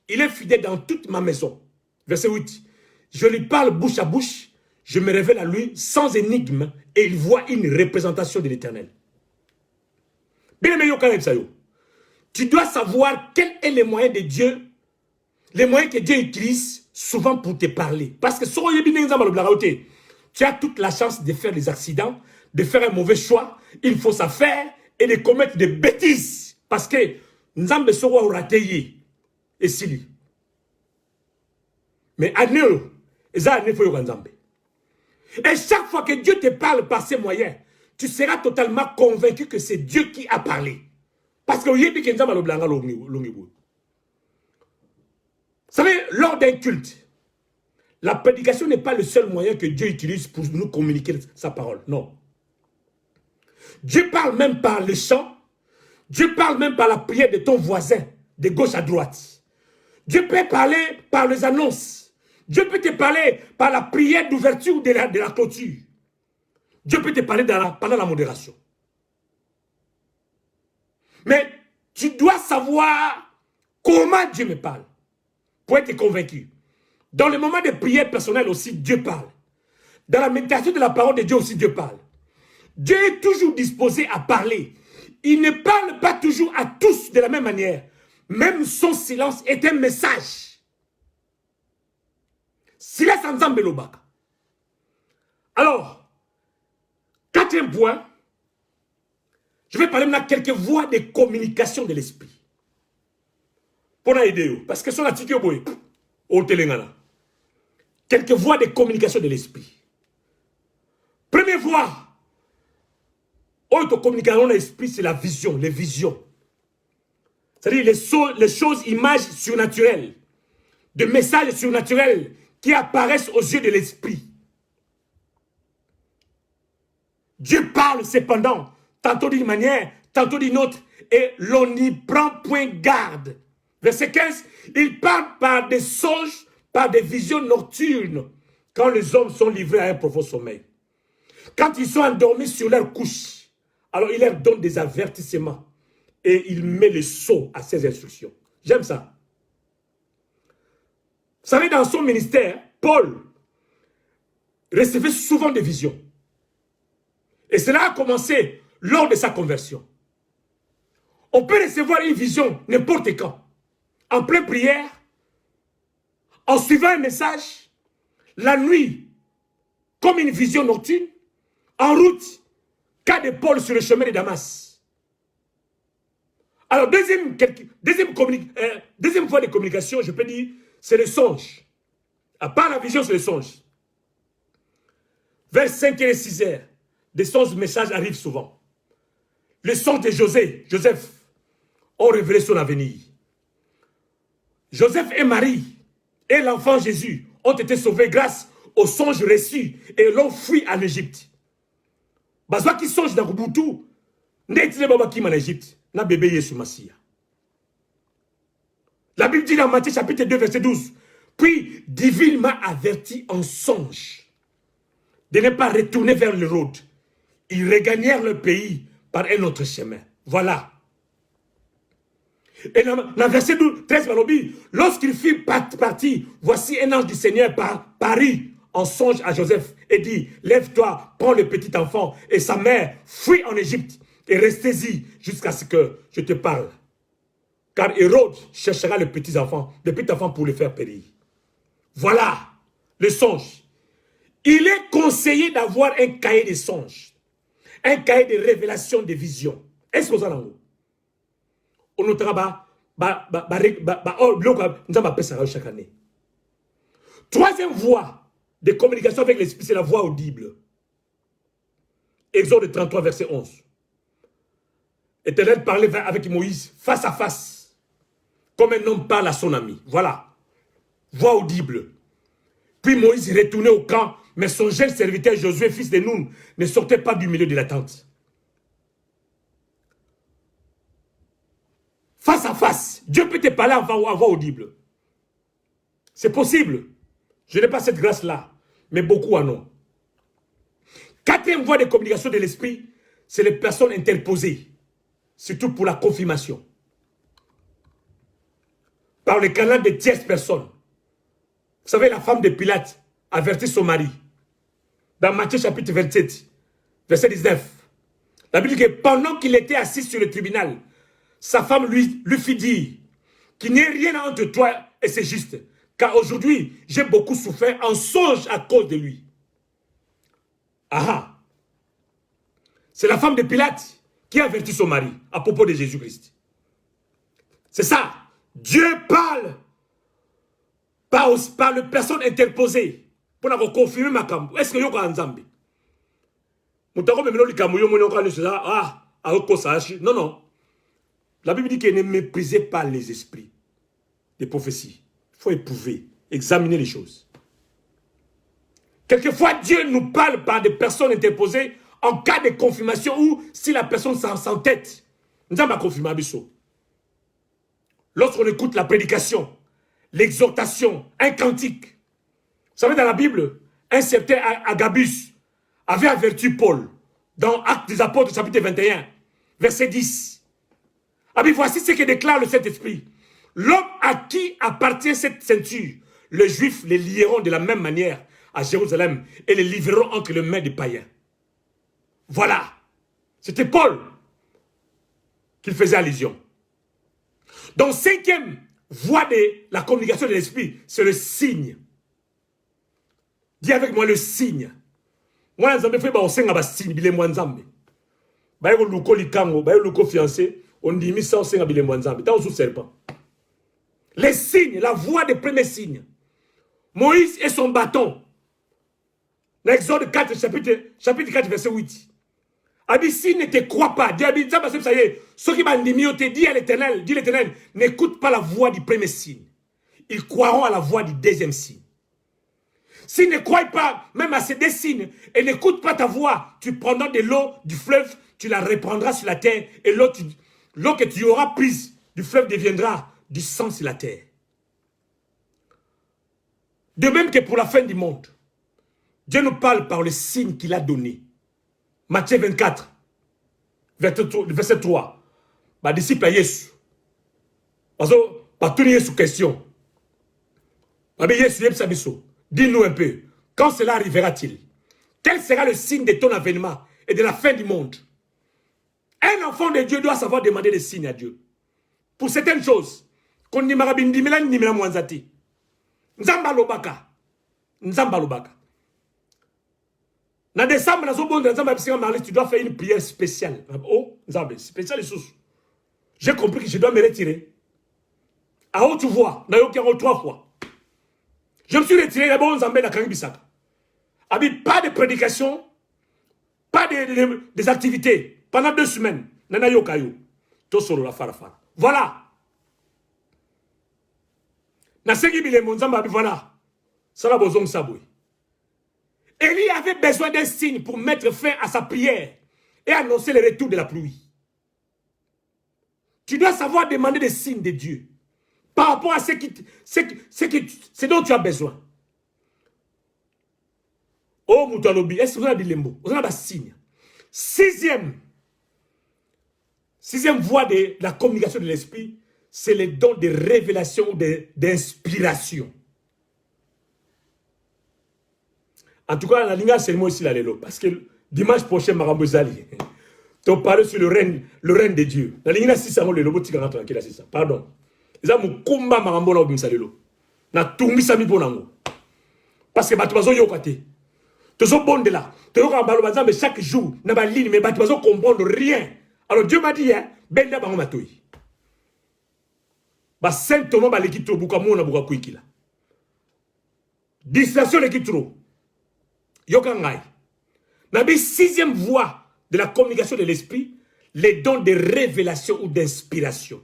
Il est fidèle dans toute ma maison. Verset 8. Je lui parle bouche à bouche, je me révèle à lui sans énigme et il voit une représentation de l'Éternel. Bien aimé, tu dois savoir quel est le moyen de Dieu, les moyens que Dieu utilise souvent pour te parler. Parce que tu as toute la chance de faire des accidents, de faire un mauvais choix, une fausse affaire et de commettre des bêtises. Parce que Nzambe sera raté et sili. Mais et chaque fois que Dieu te parle par ces moyens, tu seras totalement convaincu que c'est Dieu qui a parlé. Parce que vous savez, lors d'un culte, la prédication n'est pas le seul moyen que Dieu utilise pour nous communiquer sa parole. Non. Dieu parle même par le chant. Dieu parle même par la prière de ton voisin, de gauche à droite. Dieu peut parler par les annonces. Dieu peut te parler par la prière d'ouverture de la clôture. Dieu peut te parler pendant la modération. Mais tu dois savoir comment Dieu me parle pour être convaincu. Dans le moment de prière personnelle aussi, Dieu parle. Dans la méditation de la parole de Dieu aussi, Dieu parle. Dieu est toujours disposé à parler. Il ne parle pas toujours à tous de la même manière. Même son silence est un message. Silence en Zambelobaka. Alors, quatrième point, je vais parler maintenant de quelques voies de communication de l'esprit. Pour aider, parce que son article au Telengana. Quelques voies de communication de l'esprit. Première voie, communication de l'esprit, c'est la vision, les visions. C'est-à-dire les choses, images surnaturelles, de messages surnaturels qui apparaissent aux yeux de l'esprit. Dieu parle cependant, tantôt d'une manière, tantôt d'une autre, et l'on n'y prend point garde. Verset 15, il parle par des songes, par des visions nocturnes, quand les hommes sont livrés à un profond sommeil. Quand ils sont endormis sur leur couche, alors il leur donne des avertissements et il met le sceau à ses instructions. J'aime ça. Vous savez, dans son ministère, Paul recevait souvent des visions. Et cela a commencé lors de sa conversion. On peut recevoir une vision n'importe quand. En pleine prière, en suivant un message, la nuit, comme une vision nocturne, en route, cas de Paul sur le chemin de Damas. Alors, deuxième voie de communication, je peux dire, c'est le songe. À part la vision, c'est le songe. Vers 5 et 6 heures, des songes, messages arrivent souvent. Le songe de Joseph, ont révélé son avenir. Joseph et Marie et l'enfant Jésus ont été sauvés grâce aux songes reçus et l'ont fui en Égypte. Bazwa qui songe dans Kubutu, n'est-il pas qui en Égypte, n'a bébé Yesu Massia. La Bible dit dans Matthieu chapitre 2 verset 12, puis Divine m'a averti en songe de ne pas retourner vers le road. Ils regagnèrent le pays par un autre chemin. Voilà. Et dans le verset 13, lorsqu'il fut parti, voici un ange du Seigneur parut en songe à Joseph et dit, lève-toi, prends le petit enfant et sa mère, fuis en Égypte et restez-y jusqu'à ce que je te parle. Car Hérode cherchera le petit enfant pour le faire périr. Voilà le songe. Il est conseillé d'avoir un cahier de songes, un cahier de révélation, de visions. Est-ce que vous en avez? On notera chaque année. Troisième voie de communication avec l'esprit, c'est la voie audible. Exode 33, verset 11. Éternel parlait avec Moïse face à face, comme un homme parle à son ami. Voilà. Voix audible. Puis Moïse retournait au camp, mais son jeune serviteur Josué, fils de Nun, ne sortait pas du milieu de la tente. Face à face, Dieu peut te parler à voix audible. C'est possible. Je n'ai pas cette grâce-là, mais beaucoup en ont. Quatrième voie de communication de l'esprit, c'est les personnes interposées, surtout pour la confirmation. Par le canal de tierces personnes. Vous savez, la femme de Pilate avertit son mari. Dans Matthieu chapitre 27, verset 19. La Bible dit que pendant qu'il était assis sur le tribunal, sa femme lui fit dire qu'il n'y ait rien entre toi et c'est juste. Car aujourd'hui, j'ai beaucoup souffert en songe à cause de lui. Ah! C'est la femme de Pilate qui avertit son mari à propos de Jésus-Christ. C'est ça. Dieu parle par les personnes interposées pour confirmer ma camp. Est-ce que vous avez un Zambie? Non, non. La Bible dit qu'elle ne méprisait pas les esprits des prophéties. Il faut éprouver, examiner les choses. Quelquefois, Dieu nous parle par des personnes interposées en cas de confirmation ou si la personne s'entête. Nous avons confirmé. Lorsqu'on écoute la prédication, l'exhortation, un cantique. Vous savez, dans la Bible, un certain Agabus avait averti Paul dans Actes des Apôtres, chapitre 21, verset 10. Ah bien, voici ce que déclare le Saint-Esprit. L'homme à qui appartient cette ceinture, les Juifs les lieront de la même manière à Jérusalem et les livreront entre les mains des païens. Voilà. C'était Paul qu'il faisait allusion. Donc, cinquième voie de la communication de l'esprit, c'est le signe. Dis avec moi le signe. Moi, je fais un signe, je vais vous signe. On dit mis ça au sein de serpent. Les signes, la voie des premiers signes. Moïse et son bâton. Exode 4, chapitre 4, verset 8. Abi, s'il ne te croit pas, Dieu a dit, ça y est, ceux qui m'ont dit, dit à l'Éternel, n'écoute pas la voix du premier signe. Ils croiront à la voix du deuxième signe. S'ils ne croient pas, même à ces deux signes, et n'écoute pas ta voix, tu prendras de l'eau du fleuve, tu la répandras sur la terre, et l'eau que tu auras prise du fleuve deviendra du sang sur la terre. De même que pour la fin du monde, Dieu nous parle par le signe qu'il a donné. Matthieu 24, verset 3. Ma disciple à Yesu. Parce que, pas tout sous question. Dis-nous un peu, quand cela arrivera-t-il? Quel sera le signe de ton avènement et de la fin du monde? Un enfant de Dieu doit savoir demander des signes à Dieu. Pour certaines choses, qu'on n'y m'a bindi mila ni mila mwanzati. Nzamba lobaka. Nzamba lobaka. Dans décembre, tu dois faire une prière spéciale. Oh, Nzambe, spéciale sous. J'ai compris que je dois me retirer. À haute voix, dans le 3 fois. Je me suis retiré d'abord Nzambe dans Kangibisaka. Pas de prédication, pas des activités. Pendant 2 semaines, Nana Yokayo. Tosoro la farafara. Voilà. Nasegi bile Nzambe, voilà. Ça va bozong saboué. Élie avait besoin d'un signe pour mettre fin à sa prière et annoncer le retour de la pluie. Tu dois savoir demander des signes de Dieu par rapport à ce dont tu as besoin. Oh, Moutalobi, est-ce que vous avez dit les mots? Vous avez un signe. Sixième voie de la communication de l'esprit, c'est le don de révélation ou d'inspiration. En tout cas, la ligne c'est moi aussi là, parce que dimanche prochain, Marambo Zali, tu as parlé sur le règne de Dieu. La ligne c'est ça, le lobo tigara tranquille, c'est ça. Pardon. Ils ont combat Marambo là au Bimsalelo. Na tungi sami bonango. Parce que batuazo yokate. Tu es bon de là. Tu es mais chaque jour, na ba ligne, mais batuazo comprendre rien. Alors Dieu m'a dit, hein, ben là bango matoi. Ba Saint Thomas ba leki trop buka mona buka kuikila. Distraction leki trop. Yoka ngai. Nabi sixième voie de la communication de l'esprit, les dons de révélation ou d'inspiration.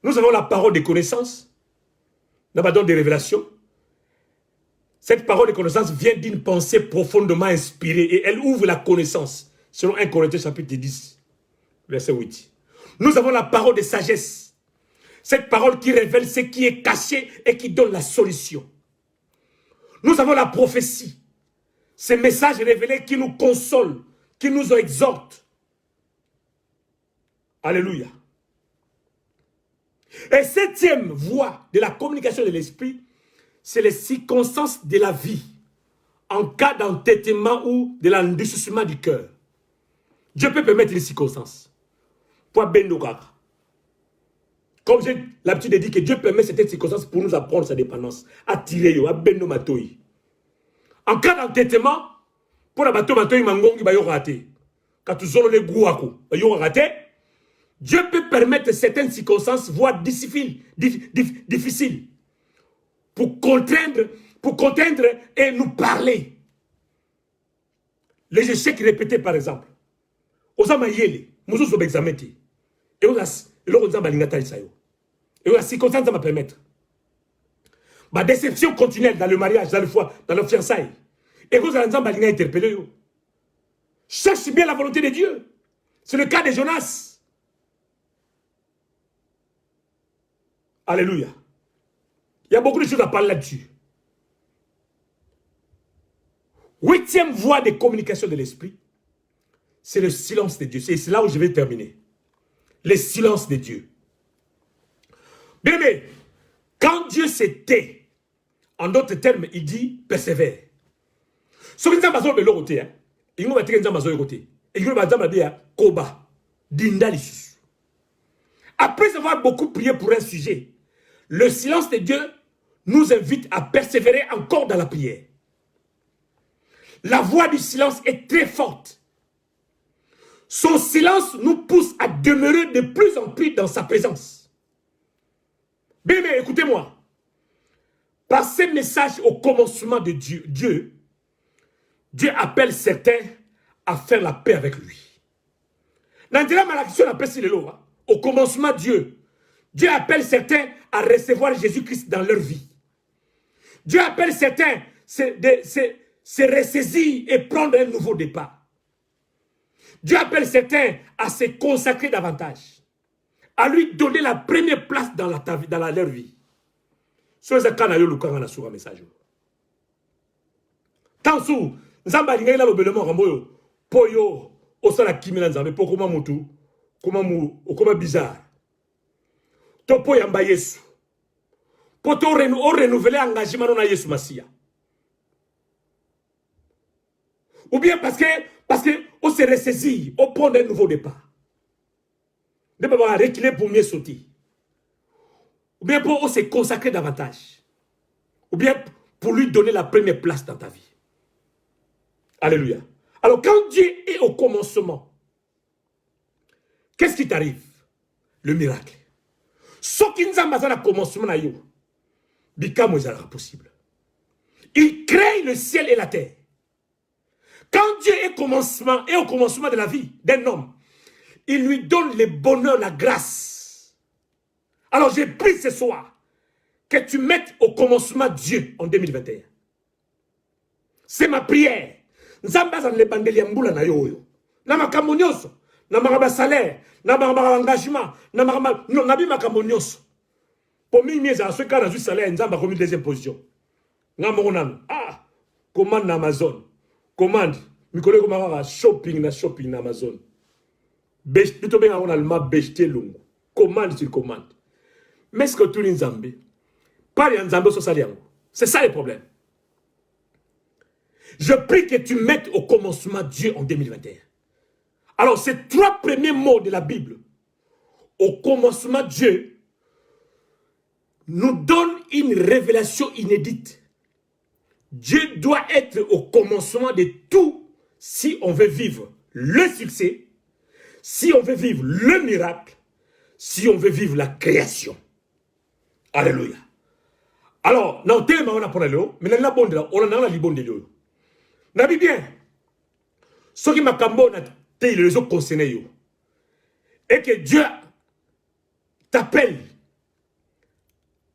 Nous avons la parole de connaissance. Nous avons le don de révélation. Cette parole de connaissance vient d'une pensée profondément inspirée et elle ouvre la connaissance, selon 1 Corinthiens chapitre 10, verset 8. Nous avons la parole de sagesse. Cette parole qui révèle ce qui est caché et qui donne la solution. Nous avons la prophétie. Ces messages révélés qui nous consolent, qui nous exhortent. Alléluia. Et septième voie de la communication de l'esprit, c'est les circonstances de la vie, en cas d'entêtement ou de l'endurcissement du cœur. Dieu peut permettre les circonstances. Pour Bendokaka. Comme j'ai l'habitude de dire que Dieu permet certaines circonstances pour nous apprendre sa dépendance. Attirer, à Bendo Matoi. En cas d'entêtement, pour la bateau Matoi Mangongi, ba yo raté. Quand tu zones les gouako, ba yo raté. Dieu peut permettre certaines circonstances, voire difficiles, pour contraindre et nous parler. Les échecs répétés, par exemple. Osama Yele, Moussou Sobexameti. Et on a la circonstance va permettre. Ma déception continuelle dans le mariage, dans le fiançailles. Et vous allez interpeller. Cherche bien la volonté de Dieu. C'est le cas de Jonas. Alléluia. Il y a beaucoup de choses à parler là-dessus. Huitième voie de communication de l'esprit, c'est le silence de Dieu. C'est là où je vais terminer. Le silence de Dieu. Bien aimé, quand Dieu se tait, en d'autres termes, il dit persévère. Ce qui est important de l'autre côté, il nous va dire que côté. Et il nous va dire Koba, Dindalisus. Après avoir beaucoup prié pour un sujet, le silence de Dieu nous invite à persévérer encore dans la prière. La voix du silence est très forte. Son silence nous pousse à demeurer de plus en plus dans sa présence. Bien, mais écoutez-moi. Par ces messages au commencement de Dieu appelle certains à faire la paix avec lui. Au commencement, Dieu appelle certains à recevoir Jésus-Christ dans leur vie. Dieu appelle certains se ressaisir et prendre un nouveau départ. Dieu appelle certains à se consacrer davantage, à lui donner la première place dans leur vie. C'est ce qu'on a eu le sur un message. Tant sous, nous avons dit que nous avons Poyo, Osala Kimina Nzambe, pour comment moutou, comment bizarre. Topo yamba Yesu. Pour renouveler l'engagement dans Yesu Massia. Ou bien parce que on se ressaisit, on prend un nouveau départ. Ne peut pas reculer pour mieux sauter. Ou bien pour se consacrer davantage. Ou bien pour lui donner la première place dans ta vie. Alléluia. Alors quand Dieu est au commencement, qu'est-ce qui t'arrive? Le miracle. Ce qui nous a commencement na yo, bikamo ezalaka possible. Il crée le ciel et la terre. Quand Dieu est au commencement de la vie d'un homme, il lui donne le bonheur, la grâce. Alors j'ai pris ce soir que tu mettes au commencement Dieu en 2021. C'est ma prière. Nzamba za lebandeli ya mbula na yo. Na makambo nyonso, na makamba salaire, na makamba engagement, na makamba na bi makambo nyonso. Pour mi mieza ce cas na salaire nzamba comme deuxième position. Ngamonana. Ah, commande na Amazon. Commande. Mikolo komaka shopping na Amazon. Plutôt bien on a le map bêcher lungu. Commande sur commande. Mais ce que tout nzambe. Pas les nzambe so saliango. C'est ça le problème. Je prie que tu mettes au commencement Dieu en 2021. Alors, ces trois premiers mots de la Bible, au commencement Dieu, nous donnent une révélation inédite. Dieu doit être au commencement de tout si on veut vivre le succès, si on veut vivre le miracle, si on veut vivre la création. Alléluia. Alors, na hôtel, on a pour aller, mais on a bon de là, on a la bon de l'eau. Nabi bien. Ce qui m'a cambo na té les autres concernés. Et que Dieu t'appelle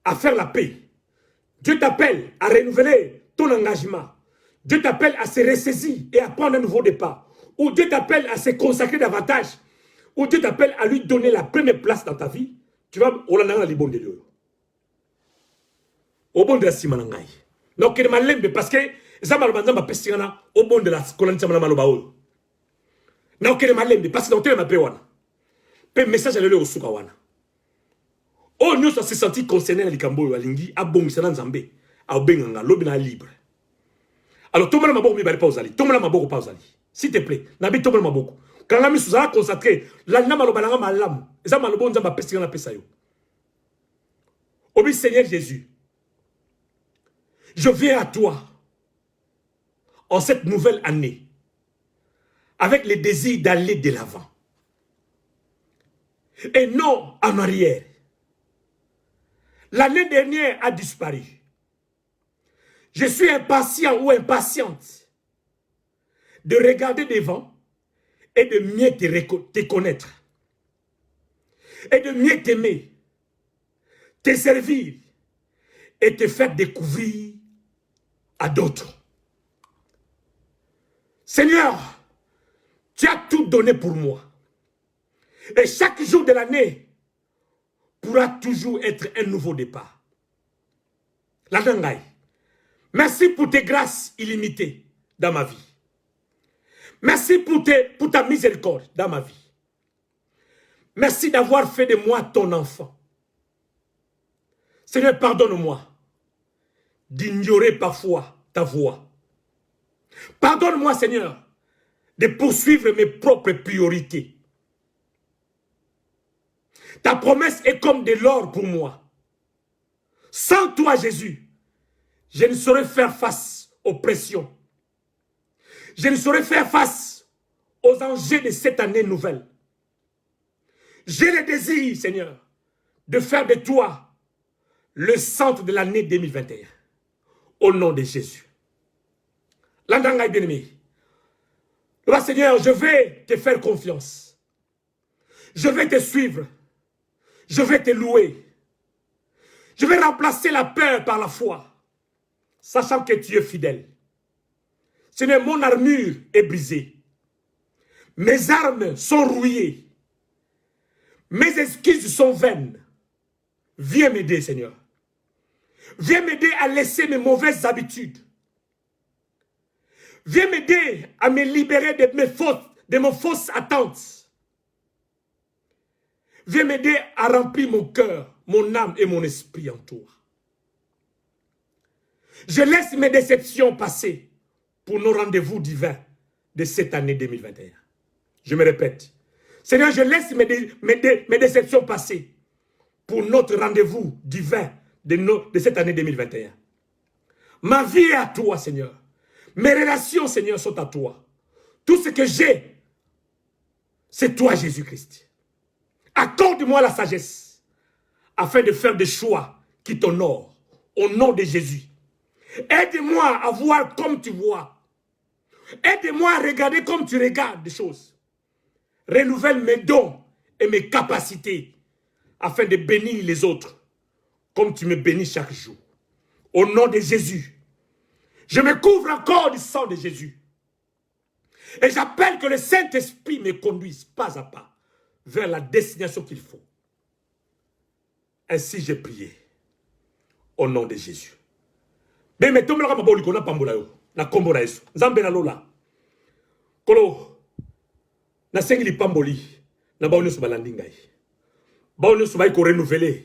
à faire la paix. Dieu t'appelle à renouveler ton engagement. Dieu t'appelle à se ressaisir et à prendre un nouveau départ. Ou Dieu t'appelle à se consacrer davantage. Ou Dieu t'appelle à lui donner la première place dans ta vie. Tu vas au la libon de Dieu. Au bon de la simanangai. Donc il m'a lembe parce que ça m'a demandé pestingana au bon de la colonne samana malobao. Donc il m'a lembe parce que dans ma pewana. Pe message à au sukawana. Oh nous ça se senti concerné à likambo alingi a bon misana nzambe a benganga lobina libre. Alors tout le monde m'a beaucoup pas aux ali. Tout le monde m'a beaucoup pas aux ali. S'il te plaît, nabi tout le monde m'a beaucoup. Quand on a mis sous la concentré, la nama lo balanga malam. Ça m'a le bon nzamba pestingana pesayo. Obi Seigneur Jésus. Je viens à toi en cette nouvelle année avec le désir d'aller de l'avant et non en arrière. L'année dernière a disparu. Je suis impatient ou impatiente de regarder devant et de mieux te connaître et de mieux t'aimer, te servir et te faire découvrir à d'autres. Seigneur, tu as tout donné pour moi. Et chaque jour de l'année pourra toujours être un nouveau départ. La Dangaï, merci pour tes grâces illimitées dans ma vie. Merci pour ta miséricorde dans ma vie. Merci d'avoir fait de moi ton enfant. Seigneur, pardonne-moi d'ignorer parfois ta voix. Pardonne-moi, Seigneur, de poursuivre mes propres priorités. Ta promesse est comme de l'or pour moi. Sans toi, Jésus, je ne saurais faire face aux pressions. Je ne saurais faire face aux enjeux de cette année nouvelle. J'ai le désir, Seigneur, de faire de toi le centre de l'année 2021. Au nom de Jésus. L'Andanga bien-aimé. Seigneur, je vais te faire confiance. Je vais te suivre. Je vais te louer. Je vais remplacer la peur par la foi, sachant que tu es fidèle. Seigneur, mon armure est brisée. Mes armes sont rouillées. Mes excuses sont vaines. Viens m'aider, Seigneur. Viens m'aider à laisser mes mauvaises habitudes. Viens m'aider à me libérer de mes fausses attentes. Viens m'aider à remplir mon cœur, mon âme et mon esprit en toi. Je laisse mes déceptions passer pour nos rendez-vous divins de cette année 2021. Je me répète. Seigneur, je laisse mes déceptions passer pour notre rendez-vous divin de cette année 2021. Ma vie est à toi, Seigneur. Mes relations, Seigneur, sont à toi. Tout ce que j'ai, c'est toi, Jésus-Christ. Accorde-moi la sagesse afin de faire des choix qui t'honorent au nom de Jésus. Aide-moi à voir comme tu vois. Aide-moi à regarder comme tu regardes des choses. Renouvelle mes dons et mes capacités afin de bénir les autres comme tu me bénis chaque jour. Au nom de Jésus, je me couvre encore du sang de Jésus. Et j'appelle que le Saint-Esprit me conduise pas à pas vers la destination qu'il faut. Ainsi j'ai prié. Au nom de Jésus. Mais mettons le ramaboli qu'on a pambola yo. Na kombo na Yesu. Nzambe na lola. Kolo. Na sengili pamboli. Na baono su balandi ngai. Baono su bai ko renouveler.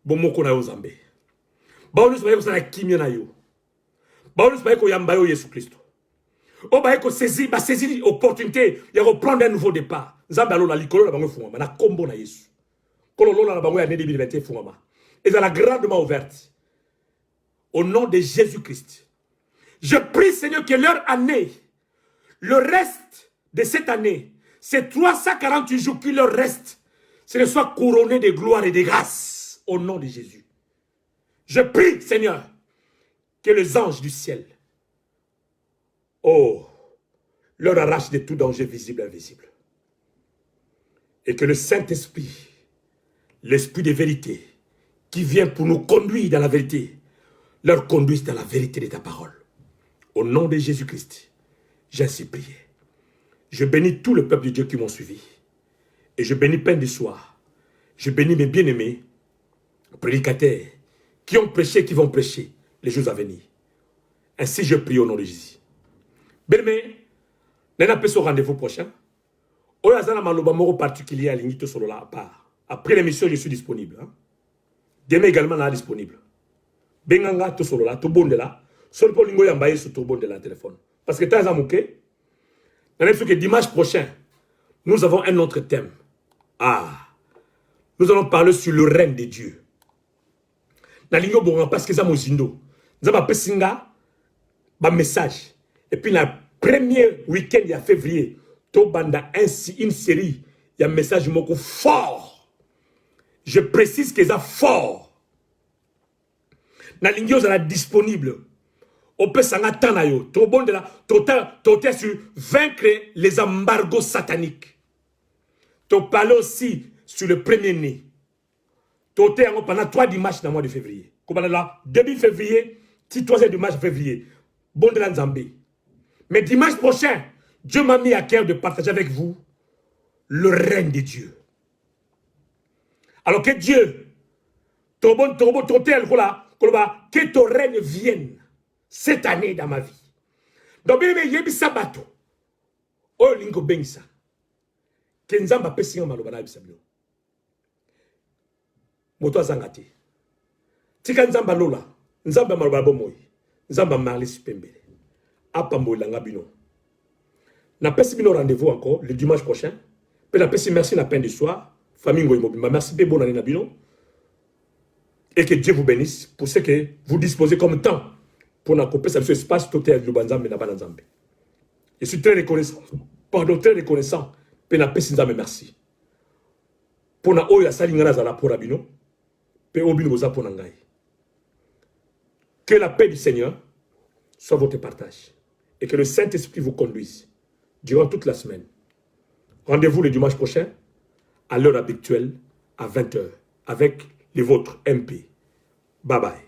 Bomoko na yo Nzambe. Baono su bai ko sana kimia na yo. Baono su bai ko yamba yo Yesu Kristo. O bai ko saisir opportunité ya reprendre un nouveau départ. Nzambe alola likolo na bango fungama na kombo na Yesu. Kolo lola na bango ya 2021 fungama. Et dans la grandement ouverte. Au nom de Jésus-Christ. Je prie, Seigneur, que leur année, le reste de cette année, ces 348 jours qui leur restent, ce ne soit couronné de gloire et de grâce. au nom de Jésus. Je prie, Seigneur, que les anges du ciel, oh, leur arrachent de tout danger visible et invisible. Et que le Saint-Esprit, l'Esprit de vérité, qui vient pour nous conduire dans la vérité, leur conduise dans la vérité de ta parole. Au nom de Jésus-Christ, j'ai ainsi prié. Je bénis tout le peuple de Dieu qui m'ont suivi. Et je bénis Pain du soir. Je bénis mes bien-aimés, prédicateurs, qui ont prêché, qui vont prêcher les jours à venir. Ainsi je prie au nom de Jésus. Bien-aimé, nous avons ce rendez-vous prochain. Il y a un maloba particulier à l'unité sur la part. Après l'émission, je suis disponible. Demain également, je suis disponible. Benganga to solo la, to bonde la. Sol pour lingo yambaye sur to bonde la téléphone. Parce que tant que dimanche prochain, nous avons un autre thème. Nous allons parler sur le règne de Dieu. Na lingo bonga parce que ça mozindo. Nous avons pesinga ba message. Et puis le premier week-end de février, to banda une série, il y a un message moko fort. Je précise que ça fort. Na lingo sera disponible. On peut s'en attendre. Trop bon de la total sur vaincre les embargos sataniques. Tu parles aussi sur le premier né. Tu as pendant 3 dimanches dans le mois de février. Comme là, début février, 3e dimanche de février. Bon de la Nzambé. Mais dimanche prochain, Dieu m'a mis à cœur de partager avec vous le règne de Dieu. Alors que Dieu, que ton règne vienne cette année dans ma vie. Donc, bien, il y a un sabato. Oh, lingo bengisa. Kenzamba pesinga malobana bisabio. Moto azangati. Tika nzamba lola. Nzamba malobana bomoy. Nzamba marlis pembele. Apambo langa bino. Na pesi bino rendez-vous encore le dimanche prochain. Pe na pesi merci na peine du soir. Famille Ngoimobimba. Merci pe bonne année na bino. Et que Dieu vous bénisse pour ce que vous disposez comme temps. Pour n'accomplir ce espace total de Banzambe et Nabanzambe. Je suis très reconnaissant. Pardon, très reconnaissant. Pena pesinzambe merci. Pour na oya salingana za la pour abino. Pe obino boza pour nangai. Que la paix du Seigneur soit votre partage. Et que le Saint-Esprit vous conduise durant toute la semaine. Rendez-vous le dimanche prochain à l'heure habituelle à 20h avec les vôtres MP. Bye bye.